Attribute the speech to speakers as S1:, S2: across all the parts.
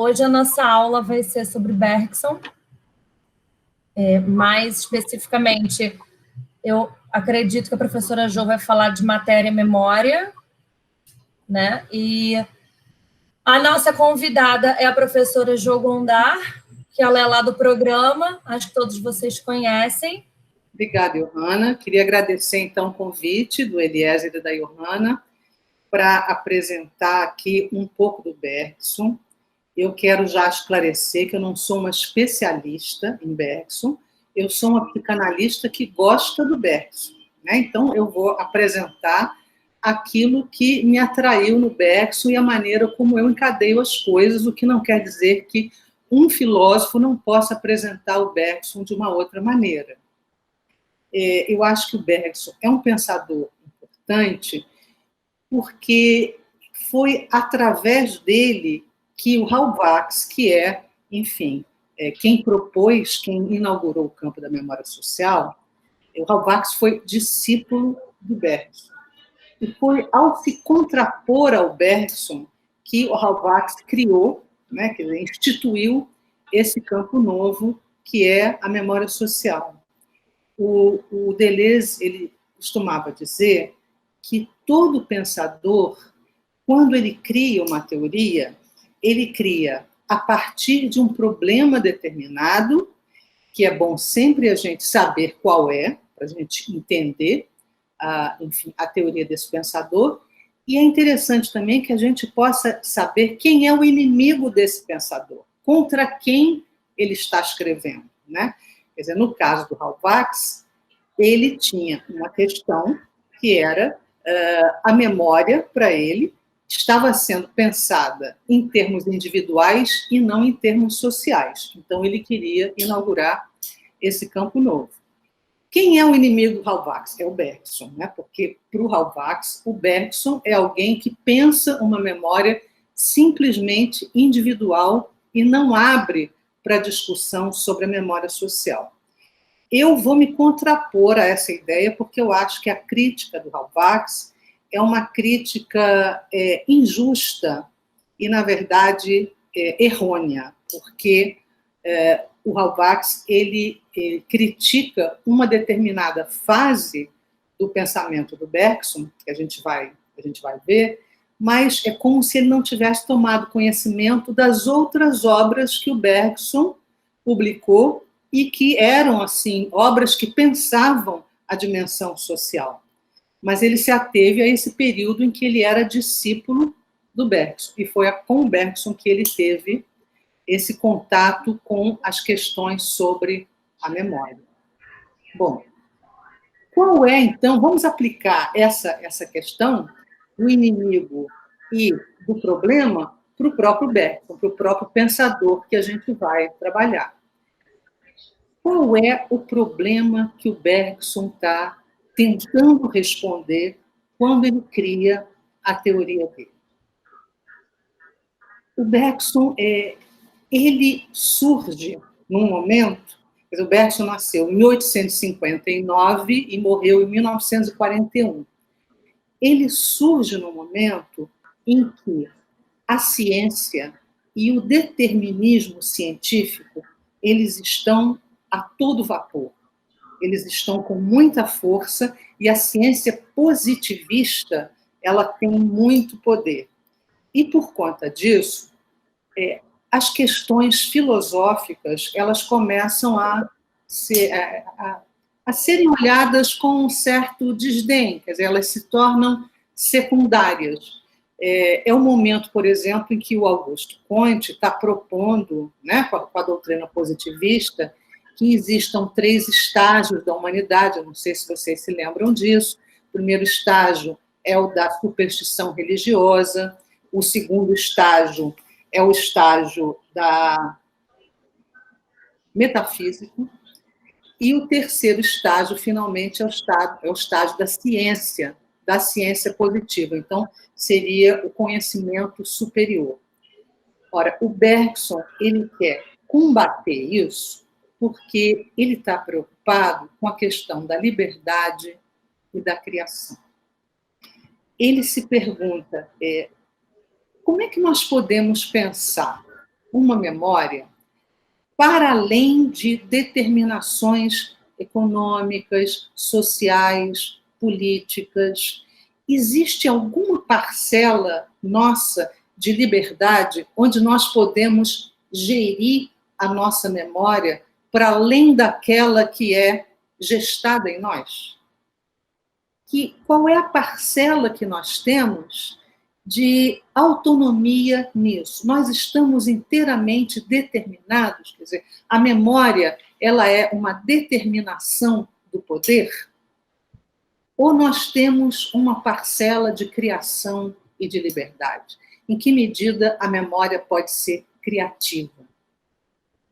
S1: Hoje a nossa aula vai ser sobre Bergson. Mais especificamente, eu acredito que a professora Jo vai falar de matéria e memória, né? E a nossa convidada é a professora Jo Gondar, que ela é lá do programa, acho que todos vocês conhecem.
S2: Obrigada, Johanna. Queria agradecer, então, o convite do Eliezer e da Johanna para apresentar aqui um pouco do Bergson. Eu quero já esclarecer que eu não sou uma especialista em Bergson, eu sou uma psicanalista que gosta do Bergson, né? Então, eu vou apresentar aquilo que me atraiu no Bergson e a maneira como eu encadeio as coisas, o que não quer dizer que um filósofo não possa apresentar o Bergson de uma outra maneira. Eu acho que o Bergson é um pensador importante porque foi através dele que o Halbwachs, que é, enfim, quem propôs, quem inaugurou o campo da memória social, o Halbwachs foi discípulo do Bergson. E foi ao se contrapor ao Bergson que o Halbwachs criou, né, quer dizer, instituiu esse campo novo que é a memória social. O Deleuze, ele costumava dizer que todo pensador, quando ele cria uma teoria, ele cria a partir de um problema determinado, que é bom sempre a gente saber qual é, para a gente entender, enfim, a teoria desse pensador, e é interessante também que a gente possa saber quem é o inimigo desse pensador, contra quem ele está escrevendo, né? Quer dizer, no caso do Halbwachs, ele tinha uma questão que era a memória, para ele, estava sendo pensada em termos individuais e não em termos sociais. Então, ele queria inaugurar esse campo novo. Quem é o inimigo do Halbwachs? É o Bergson, né? Porque, para o Halbwachs, o Bergson é alguém que pensa uma memória simplesmente individual e não abre para discussão sobre a memória social. Eu vou me contrapor a essa ideia porque eu acho que a crítica do Halbwachs é uma crítica injusta e, na verdade, errônea, porque o Halbwachs ele critica uma determinada fase do pensamento do Bergson, que a gente vai ver, mas é como se ele não tivesse tomado conhecimento das outras obras que o Bergson publicou e que eram, assim, obras que pensavam a dimensão social. Mas ele se ateve a esse período em que ele era discípulo do Bergson, e foi com o Bergson que ele teve esse contato com as questões sobre a memória. Bom, qual é, então, vamos aplicar essa questão do inimigo e do problema para o próprio Bergson, para o próprio pensador que a gente vai trabalhar. Qual é o problema que o Bergson está tentando responder quando ele cria a teoria dele? O Bergson, ele surge num momento, o Bergson nasceu em 1859 e morreu em 1941. Ele surge num momento em que a ciência e o determinismo científico, eles estão a todo vapor. Eles estão com muita força e a ciência positivista, ela tem muito poder. E por conta disso, as questões filosóficas, elas começam a serem olhadas com um certo desdém, quer dizer, elas se tornam secundárias. É o momento, por exemplo, em que o Augusto Comte está propondo, né, com a doutrina positivista, que existam 3 estágios da humanidade. Eu não sei se vocês se lembram disso. O primeiro estágio é o da superstição religiosa, o segundo estágio é o estágio da metafísica, e o terceiro estágio, finalmente, é o estágio da ciência positiva. Então, seria o conhecimento superior. Ora, o Bergson, ele quer combater isso porque ele está preocupado com a questão da liberdade e da criação. Ele se pergunta, como é que nós podemos pensar uma memória para além de determinações econômicas, sociais, políticas. Existe alguma parcela nossa de liberdade onde nós podemos gerir a nossa memória para além daquela que é gestada em nós? Qual é a parcela que nós temos de autonomia nisso? Nós estamos inteiramente determinados, quer dizer, a memória, ela é uma determinação do poder? Ou nós temos uma parcela de criação e de liberdade? Em que medida a memória pode ser criativa?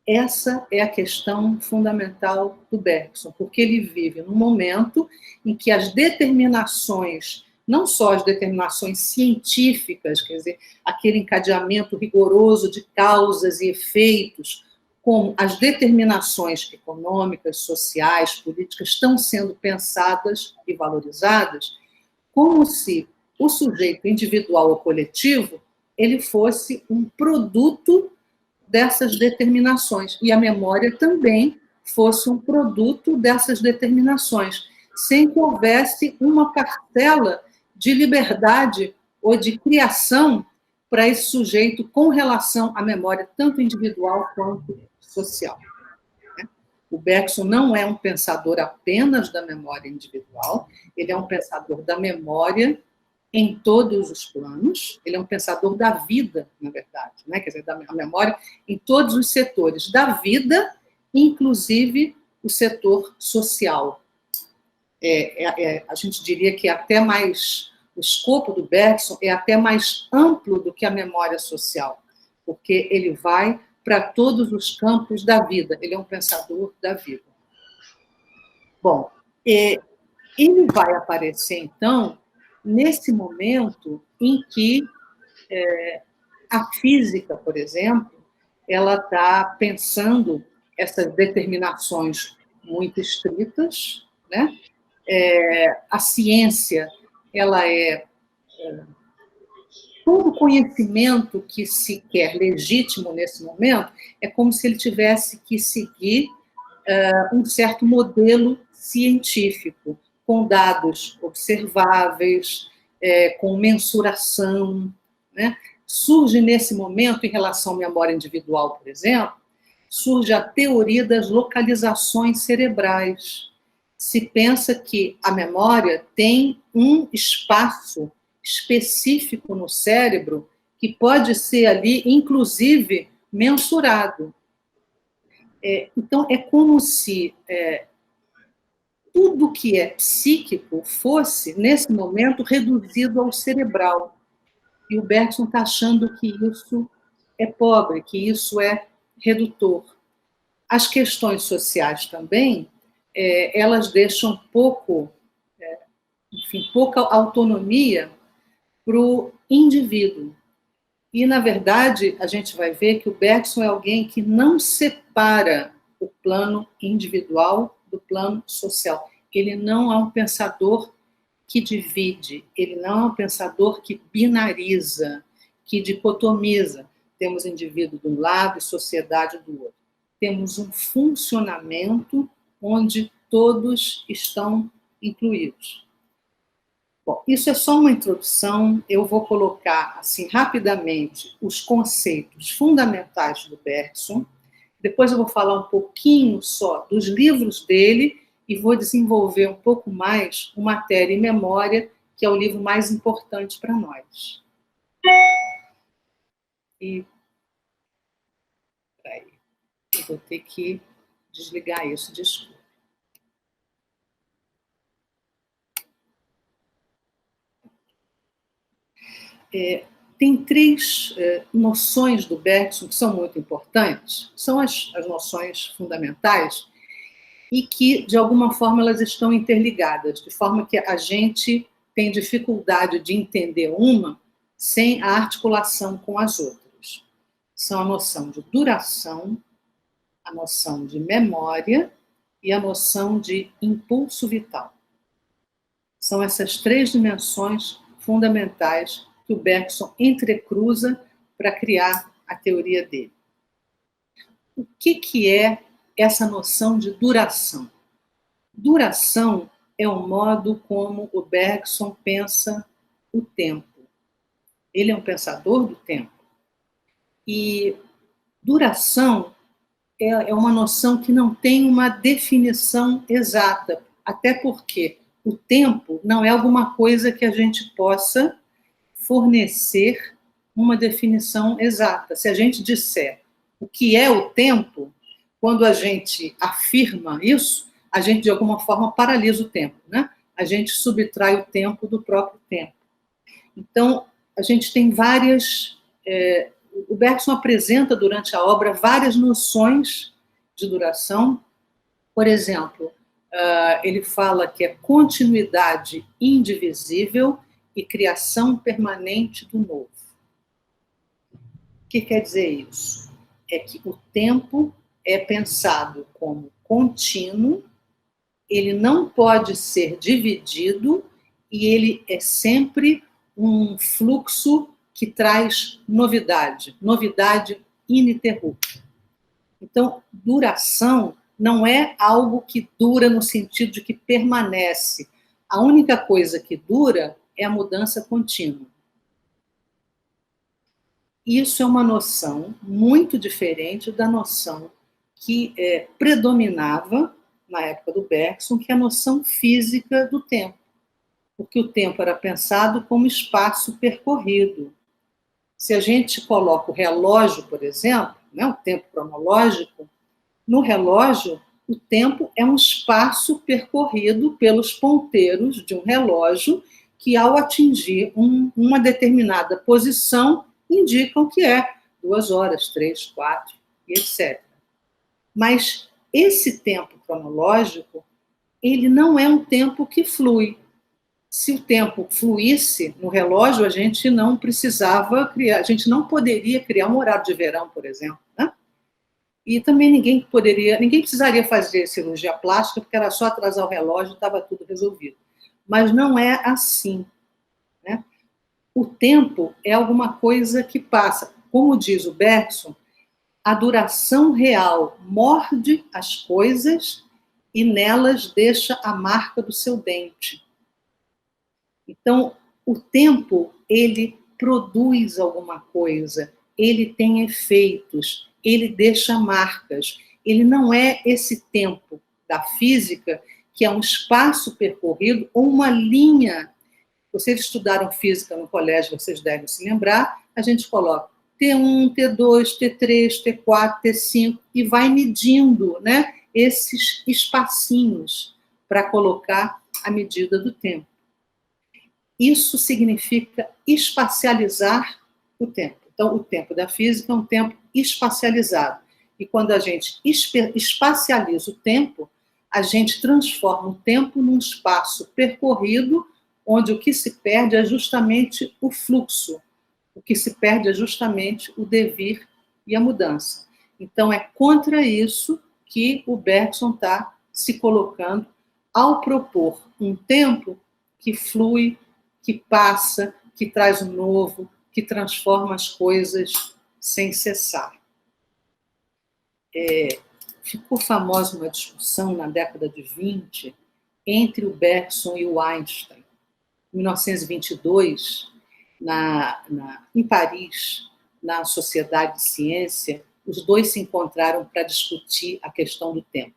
S2: Essa é a questão fundamental do Bergson, porque ele vive num momento em que as determinações, não só as determinações científicas, quer dizer, aquele encadeamento rigoroso de causas e efeitos, como as determinações econômicas, sociais, políticas, estão sendo pensadas e valorizadas, como se o sujeito individual ou coletivo ele fosse um produto dessas determinações, e a memória também fosse um produto dessas determinações, sem que houvesse uma parcela de liberdade ou de criação para esse sujeito com relação à memória, tanto individual quanto social. O Bergson não é um pensador apenas da memória individual, ele é um pensador da memória em todos os planos, ele é um pensador da vida, na verdade, né? Quer dizer, da memória em todos os setores da vida, inclusive o setor social. A gente diria que até mais, o escopo do Bergson é até mais amplo do que a memória social, porque ele vai para todos os campos da vida, ele é um pensador da vida. Bom, ele vai aparecer, então, nesse momento em que a física, por exemplo, ela está pensando essas determinações muito estritas, né? A ciência, ela todo conhecimento que se quer legítimo nesse momento é como se ele tivesse que seguir um certo modelo científico, com dados observáveis, com mensuração, né? Surge nesse momento, em relação à memória individual, por exemplo, surge a teoria das localizações cerebrais. Se pensa que a memória tem um espaço específico no cérebro que pode ser ali, inclusive, mensurado. Então, é como se tudo que é psíquico fosse, nesse momento, reduzido ao cerebral. E o Bergson está achando que isso é pobre, que isso é redutor. As questões sociais também, elas deixam pouca autonomia para o indivíduo. E, na verdade, a gente vai ver que o Bergson é alguém que não separa o plano individual do plano social. Ele não é um pensador que divide, ele não é um pensador que binariza, que dicotomiza. Temos indivíduo de um lado e sociedade do outro. Temos um funcionamento onde todos estão incluídos. Bom, isso é só uma introdução, eu vou colocar, assim, rapidamente, os conceitos fundamentais do Bergson, depois eu vou falar um pouquinho só dos livros dele e vou desenvolver um pouco mais o Matéria e Memória, que é o livro mais importante para nós. E peraí, eu vou ter que desligar isso, desculpa. Tem três noções do Bergson que são muito importantes, são as noções fundamentais, e que, de alguma forma, elas estão interligadas, de forma que a gente tem dificuldade de entender uma sem a articulação com as outras. São a noção de duração, a noção de memória e a noção de impulso vital. São essas três dimensões fundamentais que o Bergson entrecruza para criar a teoria dele. o que é essa noção de duração? Duração é o modo como o Bergson pensa o tempo. Ele é um pensador do tempo. E duração é uma noção que não tem uma definição exata, até porque o tempo não é alguma coisa que a gente possa fornecer uma definição exata. Se a gente disser o que é o tempo, quando a gente afirma isso, a gente, de alguma forma, paralisa o tempo, né? A gente subtrai o tempo do próprio tempo. Então, a gente tem várias... o Bergson apresenta, durante a obra, várias noções de duração. Por exemplo, ele fala que é continuidade indivisível e criação permanente do novo. O que quer dizer isso? É que o tempo é pensado como contínuo, ele não pode ser dividido e ele é sempre um fluxo que traz novidade, novidade ininterrupta. Então, duração não é algo que dura no sentido de que permanece. A única coisa que dura é a mudança contínua. Isso é uma noção muito diferente da noção que predominava na época do Bergson, que é a noção física do tempo. Porque o tempo era pensado como espaço percorrido. Se a gente coloca o relógio, por exemplo, né, o tempo cronológico, no relógio, o tempo é um espaço percorrido pelos ponteiros de um relógio que, ao atingir uma determinada posição, indicam que é 2 horas, 3, 4, e etc. Mas esse tempo cronológico, ele não é um tempo que flui. Se o tempo fluísse no relógio, a gente não precisava criar, a gente não poderia criar um horário de verão, por exemplo, né? E também ninguém precisaria fazer cirurgia plástica, porque era só atrasar o relógio e estava tudo resolvido. Mas não é assim, né? O tempo é alguma coisa que passa. Como diz o Bergson, a duração real morde as coisas e nelas deixa a marca do seu dente. Então, o tempo, ele produz alguma coisa, ele tem efeitos, ele deixa marcas. Ele não é esse tempo da física, que é um espaço percorrido ou uma linha. Vocês estudaram física no colégio, vocês devem se lembrar, a gente coloca T1, T2, T3, T4, T5, e vai medindo, né, esses espacinhos para colocar a medida do tempo. Isso significa espacializar o tempo. Então, o tempo da física é um tempo espacializado. E quando a gente espacializa o tempo, a gente transforma o tempo num espaço percorrido, onde o que se perde é justamente o fluxo. O que se perde é justamente o devir e a mudança. Então, é contra isso que o Bergson está se colocando ao propor um tempo que flui, que passa, que traz o novo, que transforma as coisas sem cessar. Ficou famosa uma discussão na década de 20 entre o Bergson e o Einstein. Em 1922, em Paris, na Sociedade de Ciência, os dois se encontraram para discutir a questão do tempo.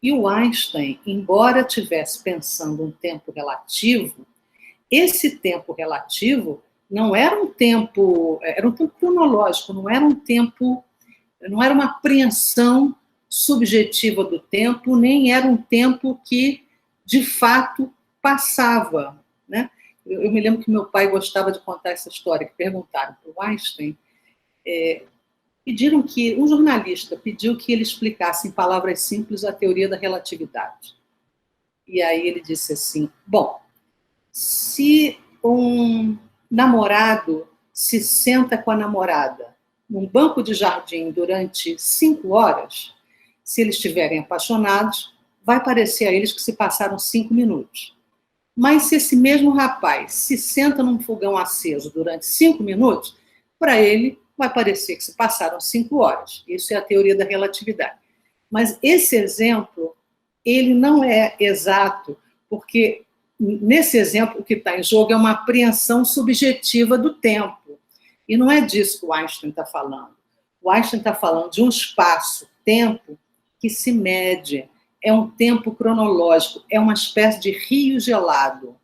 S2: E o Einstein, embora estivesse pensando um tempo relativo, esse tempo relativo não era um tempo cronológico, não era uma apreensão subjetiva do tempo, nem era um tempo que, de fato, passava, né? Eu me lembro que meu pai gostava de contar essa história, que perguntaram para o Einstein, um jornalista pediu que ele explicasse em palavras simples a teoria da relatividade. E aí ele disse assim, bom, se um namorado se senta com a namorada num banco de jardim durante 5 horas, se eles estiverem apaixonados, vai parecer a eles que se passaram 5 minutos. Mas se esse mesmo rapaz se senta num fogão aceso durante 5 minutos, para ele vai parecer que se passaram 5 horas. Isso é a teoria da relatividade. Mas esse exemplo, ele não é exato, porque nesse exemplo o que está em jogo é uma apreensão subjetiva do tempo. E não é disso que o Einstein está falando. O Einstein está falando de um espaço-tempo que se mede, é um tempo cronológico, é uma espécie de rio gelado,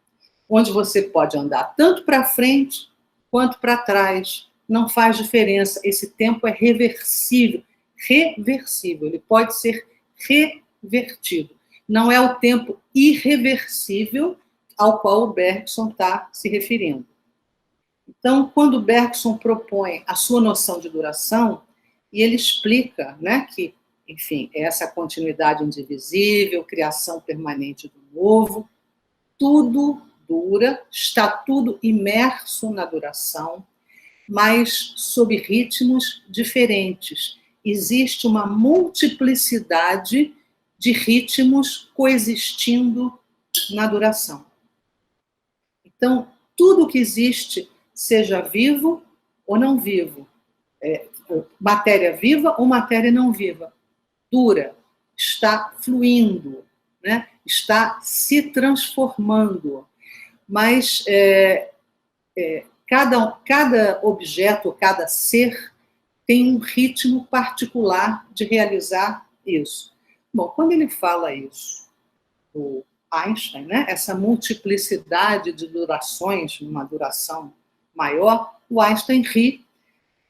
S2: onde você pode andar tanto para frente quanto para trás. Não faz diferença. Esse tempo é reversível. Reversível. Ele pode ser revertido. Não é o tempo irreversível ao qual o Bergson está se referindo. Então, quando o Bergson propõe a sua noção de duração, e ele explica, né, que, enfim, essa continuidade indivisível, criação permanente do novo, tudo dura, está tudo imerso na duração, mas sob ritmos diferentes. Existe uma multiplicidade de ritmos coexistindo na duração. Então, tudo que existe, seja vivo ou não vivo, matéria viva ou matéria não viva, dura, está fluindo, né? Está se transformando. Mas cada objeto, cada ser, tem um ritmo particular de realizar isso. Bom, quando ele fala isso, o Einstein, né, essa multiplicidade de durações, numa duração maior, o Einstein ri,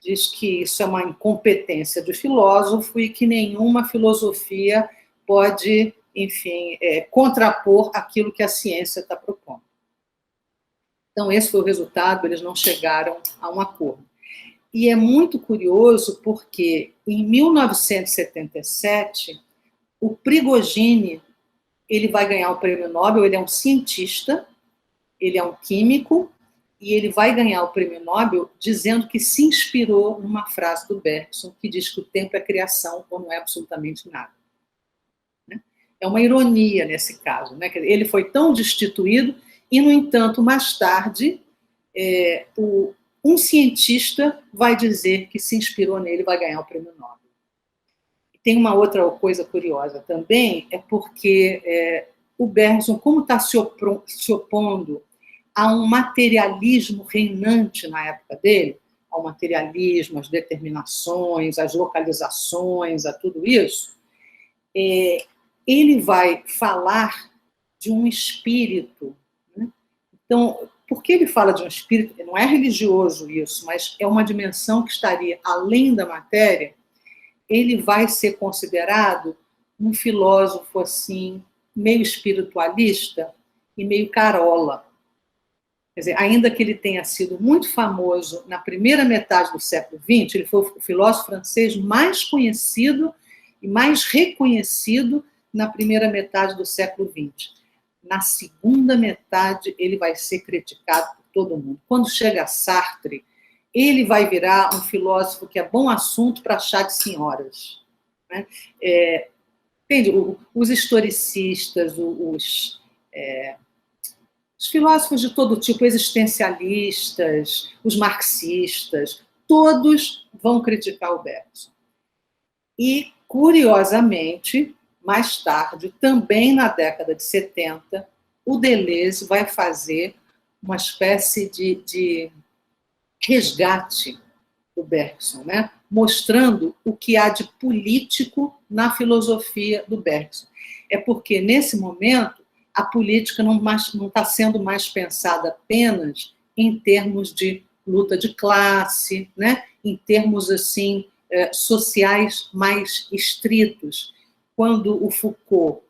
S2: diz que isso é uma incompetência de filósofo e que nenhuma filosofia pode, enfim, contrapor aquilo que a ciência está propondo. Então, esse foi o resultado, eles não chegaram a um acordo. E é muito curioso porque, em 1977, o Prigogine, ele vai ganhar o prêmio Nobel, ele é um cientista, ele é um químico, e ele vai ganhar o prêmio Nobel dizendo que se inspirou numa frase do Bergson, que diz que o tempo é criação ou não é absolutamente nada. É uma ironia nesse caso, né? Ele foi tão destituído e, no entanto, mais tarde, um cientista vai dizer que se inspirou nele e vai ganhar o prêmio Nobel. Tem uma outra coisa curiosa também, é porque o Bergson, como está se opondo a um materialismo reinante na época dele, ao materialismo, às determinações, às localizações, a tudo isso, ele vai falar de um espírito. Né? Então, por que ele fala de um espírito? Não é religioso isso, mas é uma dimensão que estaria além da matéria. Ele vai ser considerado um filósofo assim, meio espiritualista e meio carola. Quer dizer, ainda que ele tenha sido muito famoso na primeira metade do século XX, ele foi o filósofo francês mais conhecido e mais reconhecido na primeira metade do século XX. Na segunda metade, ele vai ser criticado por todo mundo. Quando chega a Sartre, ele vai virar um filósofo que é bom assunto para chá de senhoras. Né? Entende? Os historicistas, os filósofos de todo tipo, existencialistas, os marxistas, todos vão criticar o Bergson. E, curiosamente, mais tarde, também na década de 70, o Deleuze vai fazer uma espécie de resgate do Bergson, né? Mostrando o que há de político na filosofia do Bergson. É porque, nesse momento, a política não está sendo mais pensada apenas em termos de luta de classe, né? Em termos assim sociais mais estritos. Quando o Foucault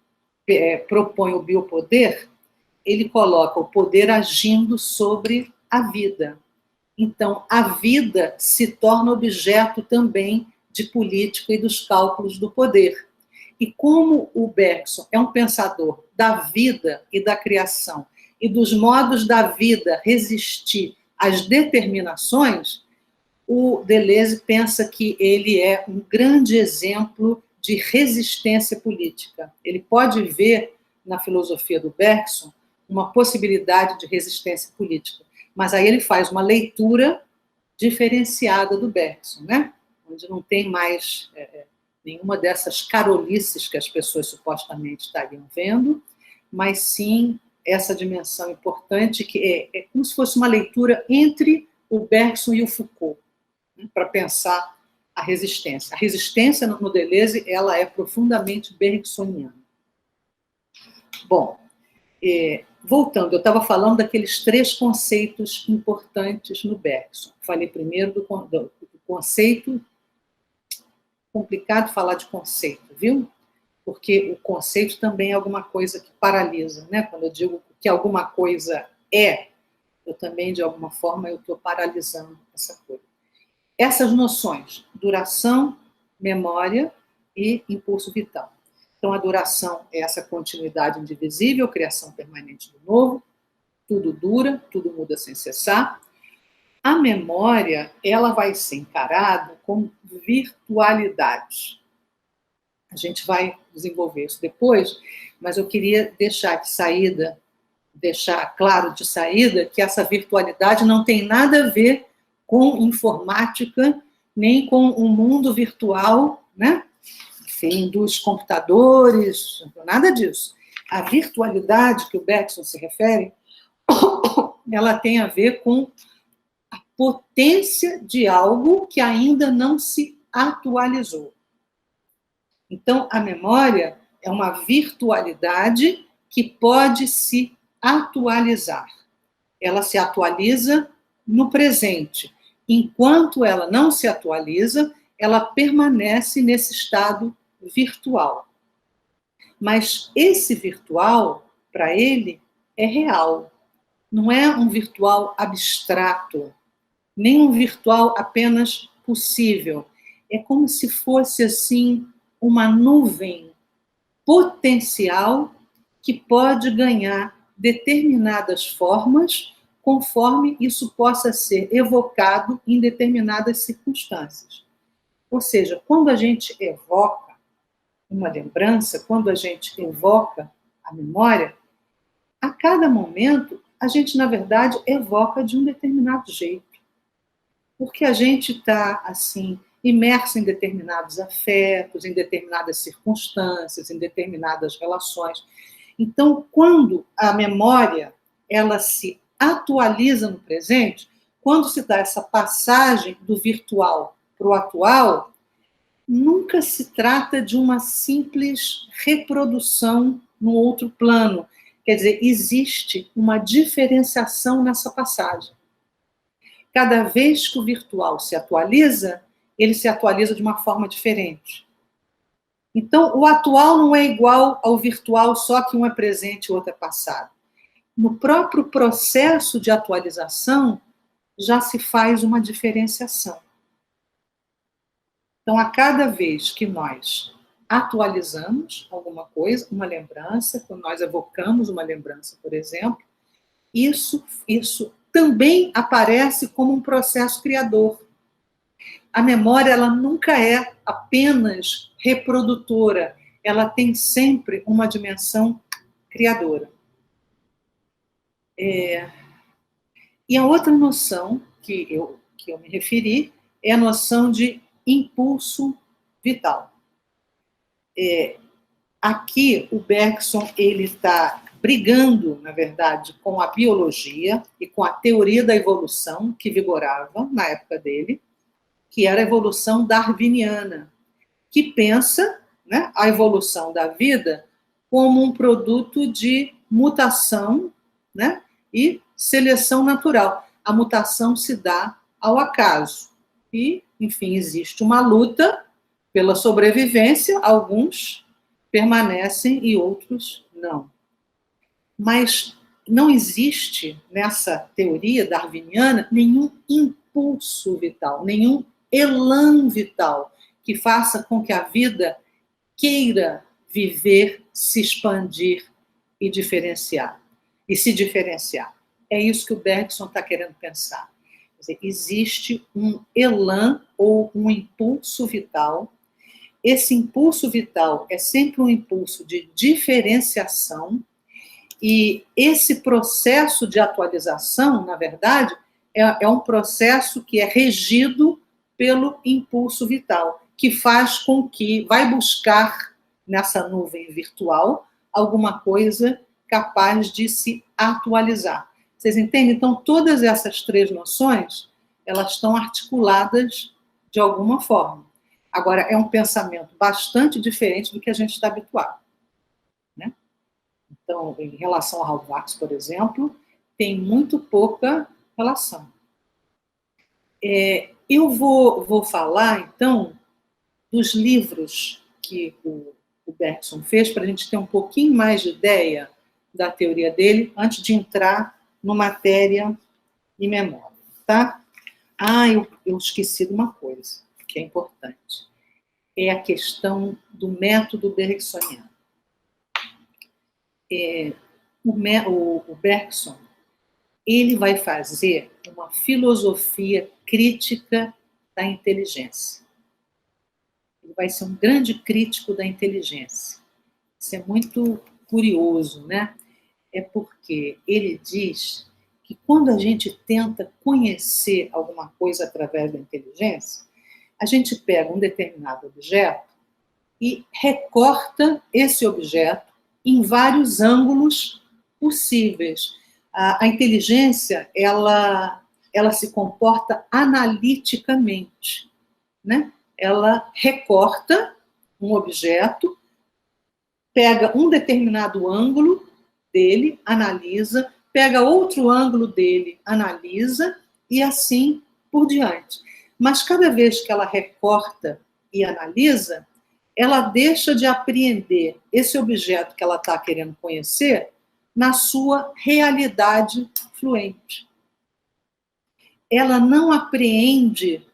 S2: propõe o biopoder, ele coloca o poder agindo sobre a vida. Então, a vida se torna objeto também de política e dos cálculos do poder. E como o Bergson é um pensador da vida e da criação e dos modos da vida resistir às determinações, o Deleuze pensa que ele é um grande exemplo de resistência política. Ele pode ver na filosofia do Bergson uma possibilidade de resistência política. Mas aí ele faz uma leitura diferenciada do Bergson, né? Onde não tem mais nenhuma dessas carolices que as pessoas supostamente estariam vendo, mas sim essa dimensão importante que é como se fosse uma leitura entre o Bergson e o Foucault, né, para pensar a resistência. A resistência no Deleuze, ela é profundamente bergsoniana. Bom, voltando, eu estava falando daqueles 3 conceitos importantes no Bergson. Falei primeiro do conceito, complicado falar de conceito, viu? Porque o conceito também é alguma coisa que paralisa, né? Quando eu digo que alguma coisa eu também, de alguma forma, eu estou paralisando essa coisa. Essas noções, duração, memória e impulso vital. Então, a duração é essa continuidade indivisível, criação permanente do novo, tudo dura, tudo muda sem cessar. A memória, ela vai ser encarada como virtualidade. A gente vai desenvolver isso depois, mas eu queria deixar claro de saída que essa virtualidade não tem nada a ver com informática, nem com o mundo virtual, né? Enfim, dos computadores, nada disso. A virtualidade que o Bergson se refere, ela tem a ver com a potência de algo que ainda não se atualizou. Então, a memória é uma virtualidade que pode se atualizar. Ela se atualiza no presente. Enquanto ela não se atualiza, ela permanece nesse estado virtual. Mas esse virtual, para ele, é real. Não é um virtual abstrato, nem um virtual apenas possível. É como se fosse, assim, uma nuvem potencial que pode ganhar determinadas formas conforme isso possa ser evocado em determinadas circunstâncias. Ou seja, quando a gente evoca uma lembrança, quando a gente evoca a memória, a cada momento a gente, na verdade, evoca de um determinado jeito. Porque a gente está, assim, imerso em determinados afetos, em determinadas circunstâncias, em determinadas relações. Então, quando a memória ela se atualiza no presente, quando se dá essa passagem do virtual para o atual, nunca se trata de uma simples reprodução no outro plano. Quer dizer, existe uma diferenciação nessa passagem. Cada vez que o virtual se atualiza, ele se atualiza de uma forma diferente. Então, o atual não é igual ao virtual, só que um é presente e o outro é passado. No próprio processo de atualização, já se faz uma diferenciação. Então, a cada vez que nós atualizamos alguma coisa, uma lembrança, quando nós evocamos uma lembrança, por exemplo, isso também aparece como um processo criador. A memória, ela nunca é apenas reprodutora, ela tem sempre uma dimensão criadora. E a outra noção que eu me referi é a noção de impulso vital. Aqui, o Bergson ele está brigando, na verdade, com a biologia e com a teoria da evolução que vigorava na época dele, que era a evolução darwiniana, que pensa, né, a evolução da vida como um produto de mutação, né, e seleção natural. A mutação se dá ao acaso. E, enfim, existe uma luta pela sobrevivência, alguns permanecem e outros não. Mas não existe, nessa teoria darwiniana, nenhum impulso vital, nenhum elan vital que faça com que a vida queira viver, se expandir e diferenciar. E se diferenciar. É isso que o Bergson está querendo pensar. Quer dizer, existe um elan ou um impulso vital. Esse impulso vital é sempre um impulso de diferenciação. E esse processo de atualização, na verdade, é um processo que é regido pelo impulso vital, que faz com que vai buscar nessa nuvem virtual alguma coisa capaz de se atualizar. Vocês entendem? Então, todas essas três noções, elas estão articuladas de alguma forma. Agora, é um pensamento bastante diferente do que a gente está habituado, né? Então, em relação ao Howard Marx, por exemplo, tem muito pouca relação. Eu vou falar, então, dos livros que o Bergson fez, para a gente ter um pouquinho mais de ideia da teoria dele, antes de entrar no matéria e memória, tá? Eu esqueci de uma coisa, que é importante. É a questão do método bergsoniano. O Bergson, ele vai fazer uma filosofia crítica da inteligência. Ele vai ser um grande crítico da inteligência. Isso é muito curioso, né? É porque ele diz que quando a gente tenta conhecer alguma coisa através da inteligência, a gente pega um determinado objeto e recorta esse objeto em vários ângulos possíveis. A inteligência, ela se comporta analiticamente, né? Ela recorta um objeto, pega um determinado ângulo dele, analisa, pega outro ângulo dele, analisa, e assim por diante. Mas cada vez que ela recorta e analisa, ela deixa de apreender esse objeto que ela está querendo conhecer na sua realidade fluente. Ela não apreende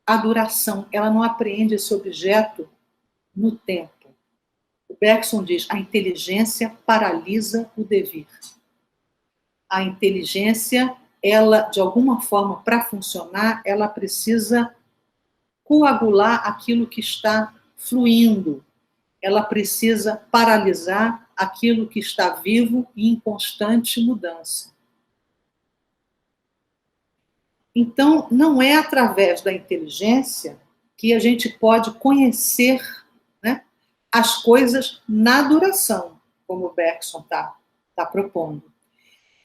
S2: a duração, ela não apreende esse objeto no tempo. O Bergson diz, a inteligência paralisa o devir. A inteligência, ela, de alguma forma, para funcionar, ela precisa coagular aquilo que está fluindo. Ela precisa paralisar aquilo que está vivo e em constante mudança. Então, não é através da inteligência que a gente pode conhecer, né, as coisas na duração, como o Bergson está propondo.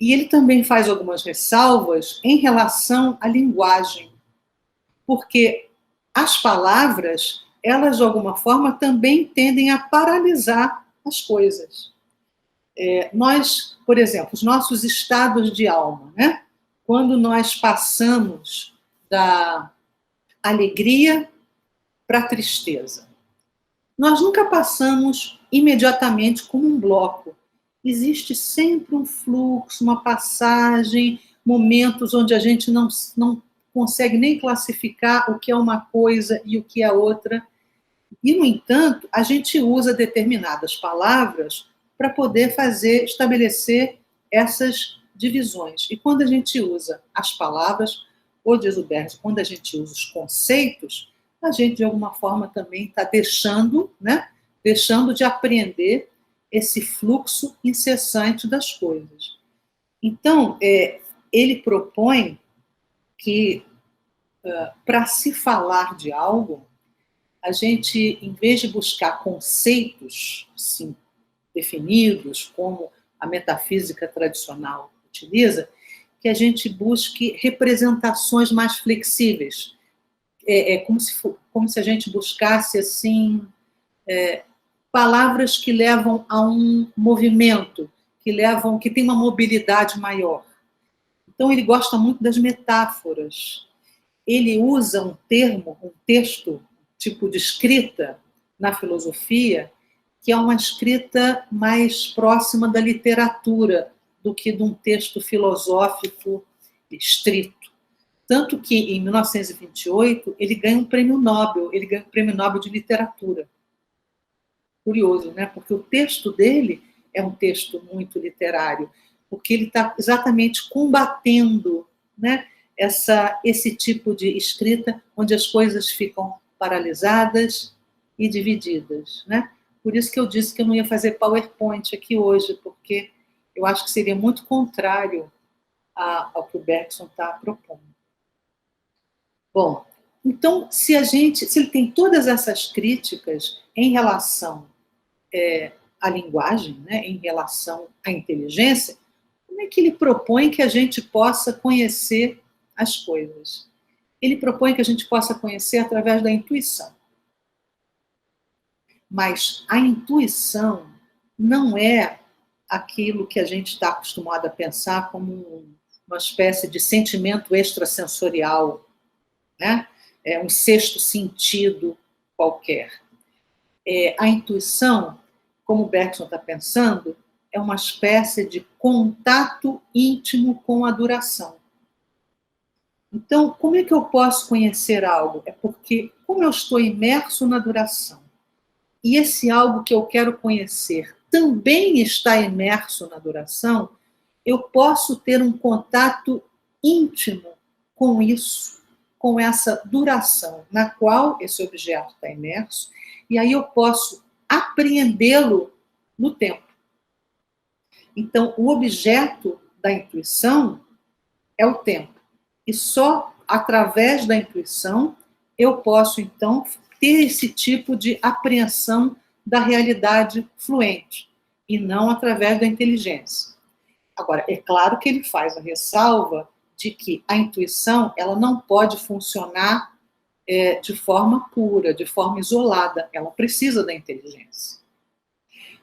S2: E ele também faz algumas ressalvas em relação à linguagem, porque as palavras, elas, de alguma forma, também tendem a paralisar as coisas. Nós, por exemplo, os nossos estados de alma, né? Quando nós passamos da alegria para a tristeza, nós nunca passamos imediatamente como um bloco. Existe sempre um fluxo, uma passagem, momentos onde a gente não consegue nem classificar o que é uma coisa e o que é outra. E, no entanto, a gente usa determinadas palavras para poder estabelecer essas divisões. E quando a gente usa as palavras, ou diz o Bergson, quando a gente usa os conceitos, a gente, de alguma forma, também está deixando de apreender esse fluxo incessante das coisas. Então, ele propõe que, para se falar de algo, a gente, em vez de buscar conceitos assim, definidos, como a metafísica tradicional utiliza, que a gente busque representações mais flexíveis. Como se a gente buscasse assim, palavras que levam a um movimento, que tem uma mobilidade maior. Então, ele gosta muito das metáforas. Ele usa um texto, tipo de escrita na filosofia, que é uma escrita mais próxima da literatura do que de um texto filosófico estrito. Tanto que, em 1928, ele ganha um prêmio Nobel, de literatura. Curioso, né? Porque o texto dele é um texto muito literário, porque ele está exatamente combatendo, né, esse tipo de escrita onde as coisas ficam paralisadas e divididas, né? Por isso que eu disse que eu não ia fazer PowerPoint aqui hoje, porque eu acho que seria muito contrário ao que o Bergson está propondo. Bom, então, se ele tem todas essas críticas em relação à linguagem, né, em relação à inteligência, como é que ele propõe que a gente possa conhecer as coisas? Ele propõe que a gente possa conhecer através da intuição. Mas a intuição não é aquilo que a gente está acostumado a pensar como uma espécie de sentimento extrasensorial, né? É um sexto sentido qualquer. A intuição, como o Bergson está pensando, é uma espécie de contato íntimo com a adoração. Então, como é que eu posso conhecer algo? É porque, como eu estou imerso na adoração, e esse algo que eu quero conhecer também está imerso na adoração, eu posso ter um contato íntimo com isso, com essa duração na qual esse objeto está imerso, e aí eu posso apreendê-lo no tempo. Então, o objeto da intuição é o tempo. E só através da intuição eu posso, então, ter esse tipo de apreensão da realidade fluente, e não através da inteligência. Agora, é claro que ele faz a ressalva de que a intuição ela não pode funcionar de forma pura, de forma isolada. Ela precisa da inteligência.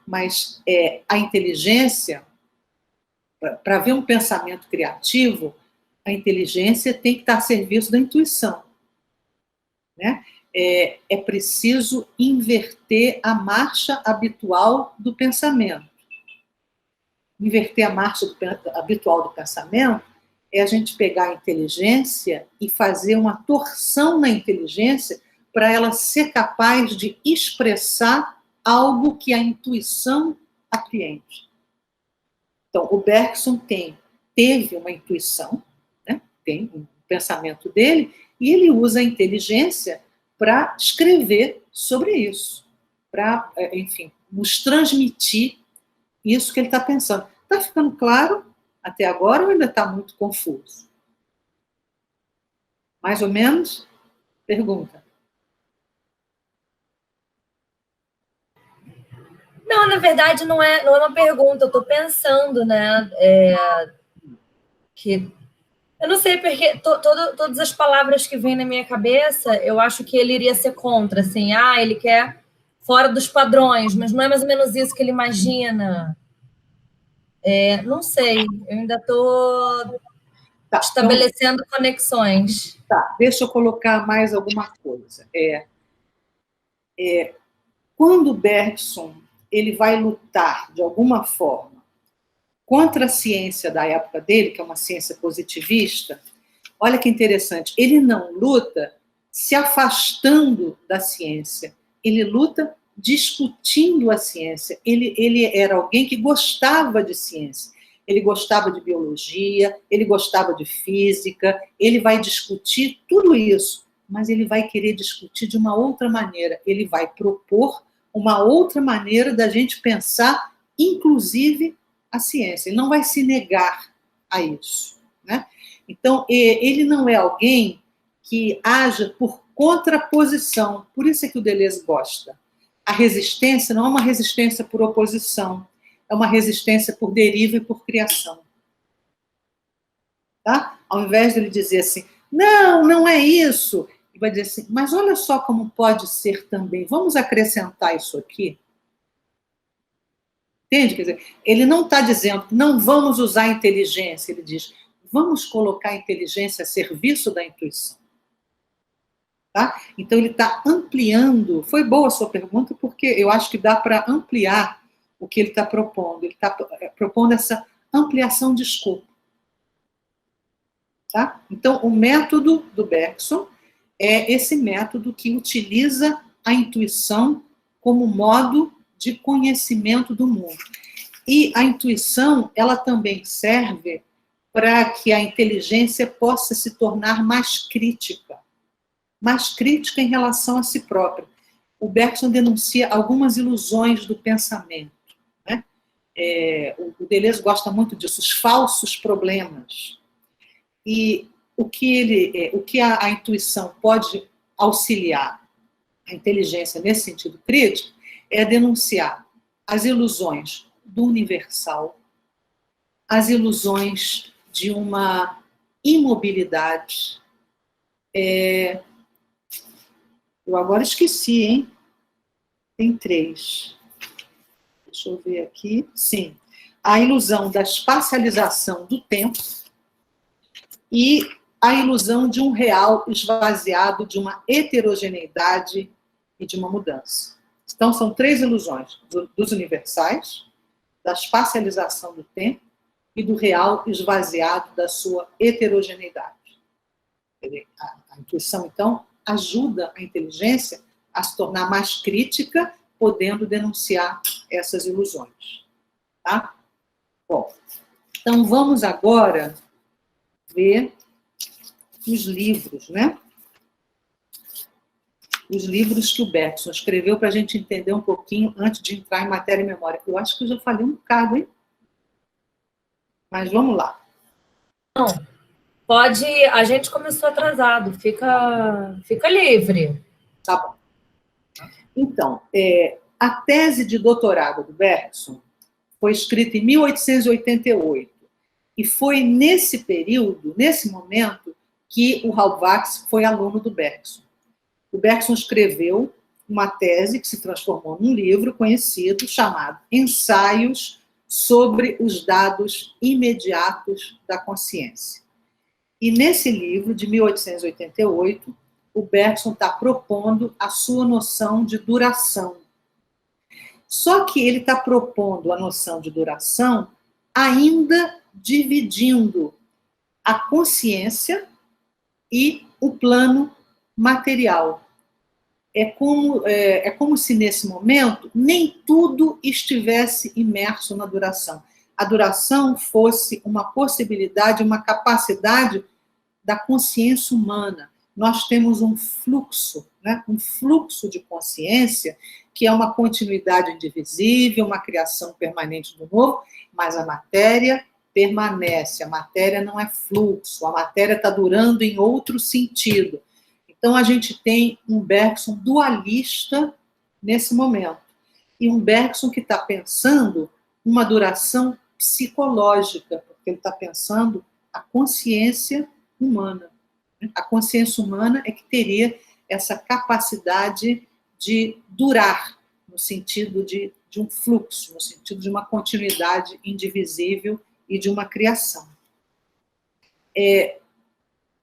S2: Mas a inteligência, para ver um pensamento criativo, a inteligência tem que estar a serviço da intuição. Né? É preciso inverter a marcha habitual do pensamento. Inverter a marcha habitual do pensamento é a gente pegar a inteligência e fazer uma torção na inteligência para ela ser capaz de expressar algo que a intuição apreende. Então, o Bergson teve uma intuição, né? Tem um pensamento dele, e ele usa a inteligência para escrever sobre isso, para, enfim, nos transmitir isso que ele está pensando. Está ficando claro até agora ou ainda está muito confuso? Mais ou menos? Pergunta.
S1: Não, na verdade, não é uma pergunta, eu estou pensando, né? Que eu não sei, porque todas as palavras que vêm na minha cabeça, eu acho que ele iria ser contra, assim, ele quer fora dos padrões, mas não é mais ou menos isso que ele imagina. Não sei, eu ainda estou estabelecendo então, conexões.
S2: Tá, deixa eu colocar mais alguma coisa. Quando o Bergson ele vai lutar, de alguma forma, contra a ciência da época dele, que é uma ciência positivista, olha que interessante, ele não luta se afastando da ciência, ele luta discutindo a ciência. Ele era alguém que gostava de ciência, ele gostava de biologia, ele gostava de física, ele vai discutir tudo isso, mas ele vai querer discutir de uma outra maneira, ele vai propor uma outra maneira da gente pensar, inclusive a ciência. Ele não vai se negar a isso. Né? Então, ele não é alguém que haja por contraposição. Por isso é que o Deleuze gosta. A resistência não é uma resistência por oposição, é uma resistência por deriva e por criação. Tá? Ao invés de ele dizer assim, não é isso, ele vai dizer assim, mas olha só como pode ser também, vamos acrescentar isso aqui. Entende? Quer dizer, ele não está dizendo, não vamos usar a inteligência, ele diz, vamos colocar a inteligência a serviço da intuição. Tá? Então, ele está ampliando, foi boa a sua pergunta, porque eu acho que dá para ampliar o que ele está propondo. Ele está propondo essa ampliação de escopo. Tá? Então, o método do Bergson é esse método que utiliza a intuição como modo de conhecimento do mundo. E a intuição, ela também serve para que a inteligência possa se tornar mais crítica em relação a si própria. O Bergson denuncia algumas ilusões do pensamento. Né? O Deleuze gosta muito disso, os falsos problemas. E o que a intuição pode auxiliar a inteligência nesse sentido crítico é denunciar as ilusões do universal, as ilusões de uma imobilidade. Eu agora esqueci, hein? Tem 3. Deixa eu ver aqui. Sim. A ilusão da espacialização do tempo e a ilusão de um real esvaziado de uma heterogeneidade e de uma mudança. Então, são 3 ilusões: dos universais, da espacialização do tempo e do real esvaziado da sua heterogeneidade. A intuição, então, ajuda a inteligência a se tornar mais crítica, podendo denunciar essas ilusões. Tá? Bom, então vamos agora ver os livros, né? Os livros que o Bergson escreveu para a gente entender um pouquinho antes de entrar em matéria e memória. Eu acho que eu já falei um bocado, hein? Mas vamos lá.
S1: Não, pode... A gente começou atrasado, fica livre.
S2: Tá bom. Então, a tese de doutorado do Bergson foi escrita em 1888. E foi nesse período, nesse momento, que o Halbwachs foi aluno do Bergson. O Bergson escreveu uma tese que se transformou num livro conhecido chamado Ensaios sobre os Dados Imediatos da Consciência. E nesse livro, de 1888, o Bergson está propondo a sua noção de duração. Só que ele está propondo a noção de duração ainda dividindo a consciência e o plano material. É como se, nesse momento, nem tudo estivesse imerso na duração. A duração fosse uma possibilidade, uma capacidade da consciência humana. Nós temos um fluxo, né? Um fluxo de consciência, que é uma continuidade indivisível, uma criação permanente do novo, mas a matéria permanece, a matéria não é fluxo, a matéria está durando em outro sentido. Então, a gente tem um Bergson dualista nesse momento. E um Bergson que está pensando uma duração psicológica, porque ele está pensando a consciência humana. A consciência humana é que teria essa capacidade de durar, no sentido de um fluxo, no sentido de uma continuidade indivisível e de uma criação.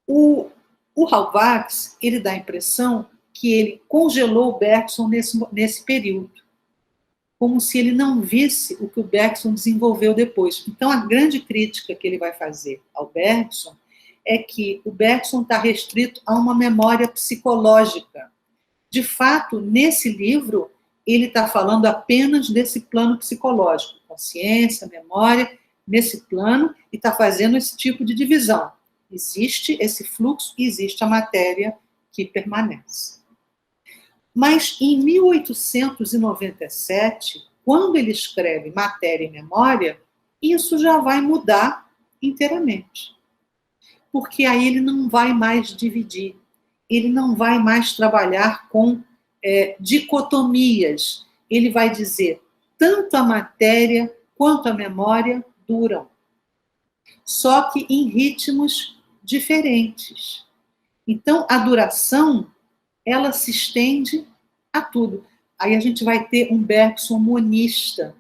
S2: O Halbwachs, ele dá a impressão que ele congelou o Bergson nesse período, como se ele não visse o que o Bergson desenvolveu depois. Então, a grande crítica que ele vai fazer ao Bergson é que o Bergson está restrito a uma memória psicológica. De fato, nesse livro, ele está falando apenas desse plano psicológico, consciência, memória, nesse plano, e está fazendo esse tipo de divisão. Existe esse fluxo e existe a matéria que permanece. Mas em 1897, quando ele escreve Matéria e Memória, isso já vai mudar inteiramente. Porque aí ele não vai mais dividir, ele não vai mais trabalhar com dicotomias. Ele vai dizer, tanto a matéria quanto a memória duram. Só que em ritmos diferentes. Então, a duração, ela se estende a tudo. Aí a gente vai ter um Bergson monista,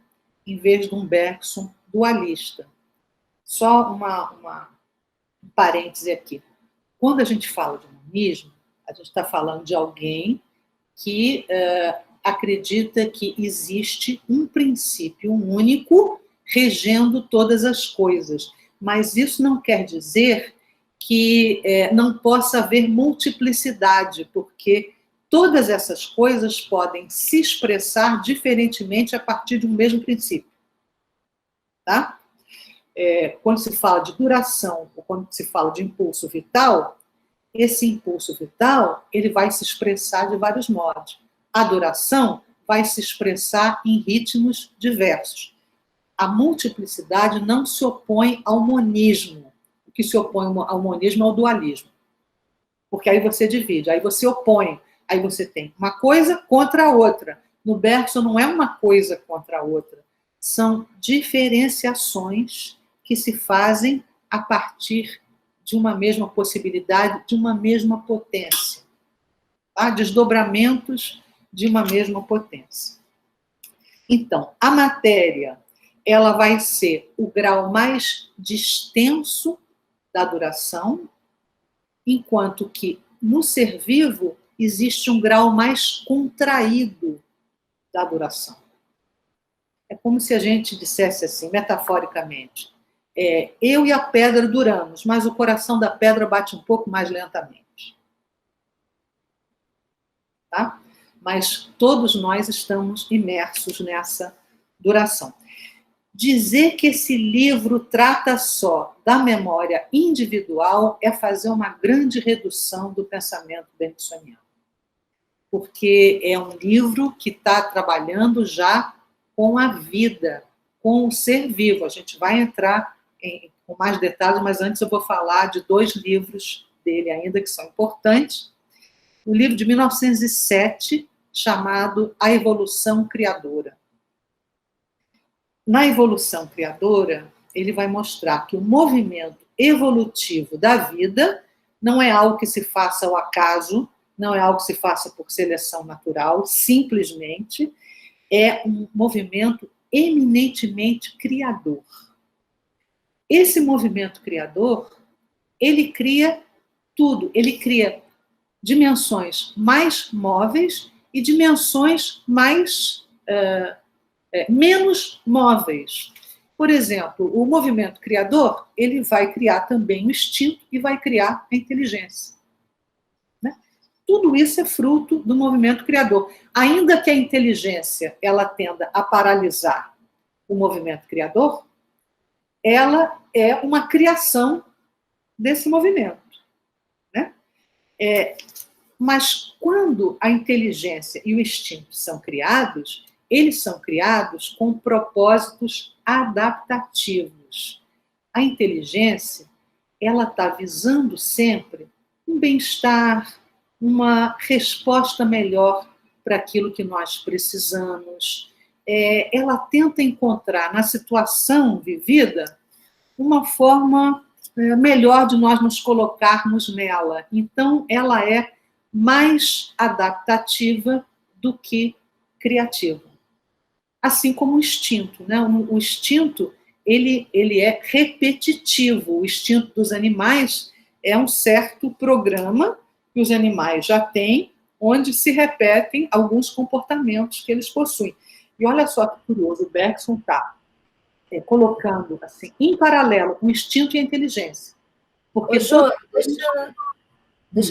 S2: em vez de um Bergson dualista. Só um parêntese aqui. Quando a gente fala de monismo, a gente está falando de alguém que acredita que existe um princípio único regendo todas as coisas. Mas isso não quer dizer que não possa haver multiplicidade, porque todas essas coisas podem se expressar diferentemente a partir de um mesmo princípio. Tá? Quando se fala de duração, ou quando se fala de impulso vital, esse impulso vital ele vai se expressar de vários modos. A duração vai se expressar em ritmos diversos. A multiplicidade não se opõe ao monismo. O que se opõe ao monismo ao dualismo. Porque aí você divide, aí você opõe, aí você tem uma coisa contra a outra. No Bergson não é uma coisa contra a outra, são diferenciações que se fazem a partir de uma mesma possibilidade, de uma mesma potência. Tá? Desdobramentos de uma mesma potência. Então, a matéria, ela vai ser o grau mais distenso da duração, enquanto que no ser vivo existe um grau mais contraído da duração. É como se a gente dissesse assim, metaforicamente, eu e a pedra duramos, mas o coração da pedra bate um pouco mais lentamente. Tá? Mas todos nós estamos imersos nessa duração. Dizer que esse livro trata só da memória individual é fazer uma grande redução do pensamento bergsoniano. Porque é um livro que está trabalhando já com a vida, com o ser vivo. A gente vai entrar com mais detalhes, mas antes eu vou falar de 2 livros dele ainda que são importantes. Um livro de 1907, chamado A Evolução Criadora. Na Evolução Criadora, ele vai mostrar que o movimento evolutivo da vida não é algo que se faça ao acaso, não é algo que se faça por seleção natural, simplesmente é um movimento eminentemente criador. Esse movimento criador, ele cria tudo, ele cria dimensões mais móveis e dimensões mais menos móveis. Por exemplo, o movimento criador, ele vai criar também o instinto e vai criar a inteligência. Né? Tudo isso é fruto do movimento criador. Ainda que a inteligência ela tenda a paralisar o movimento criador, ela é uma criação desse movimento. Né? Mas quando a inteligência e o instinto são criados, eles são criados com propósitos adaptativos. A inteligência, ela está visando sempre um bem-estar, uma resposta melhor para aquilo que nós precisamos. Ela tenta encontrar na situação vivida uma forma melhor de nós nos colocarmos nela. Então, ela é mais adaptativa do que criativa. Assim como o instinto. Né? O instinto ele é repetitivo. O instinto dos animais é um certo programa que os animais já têm, onde se repetem alguns comportamentos que eles possuem. E olha só que curioso, o Bergson está colocando assim, em paralelo o instinto e a inteligência. Porque
S1: deixa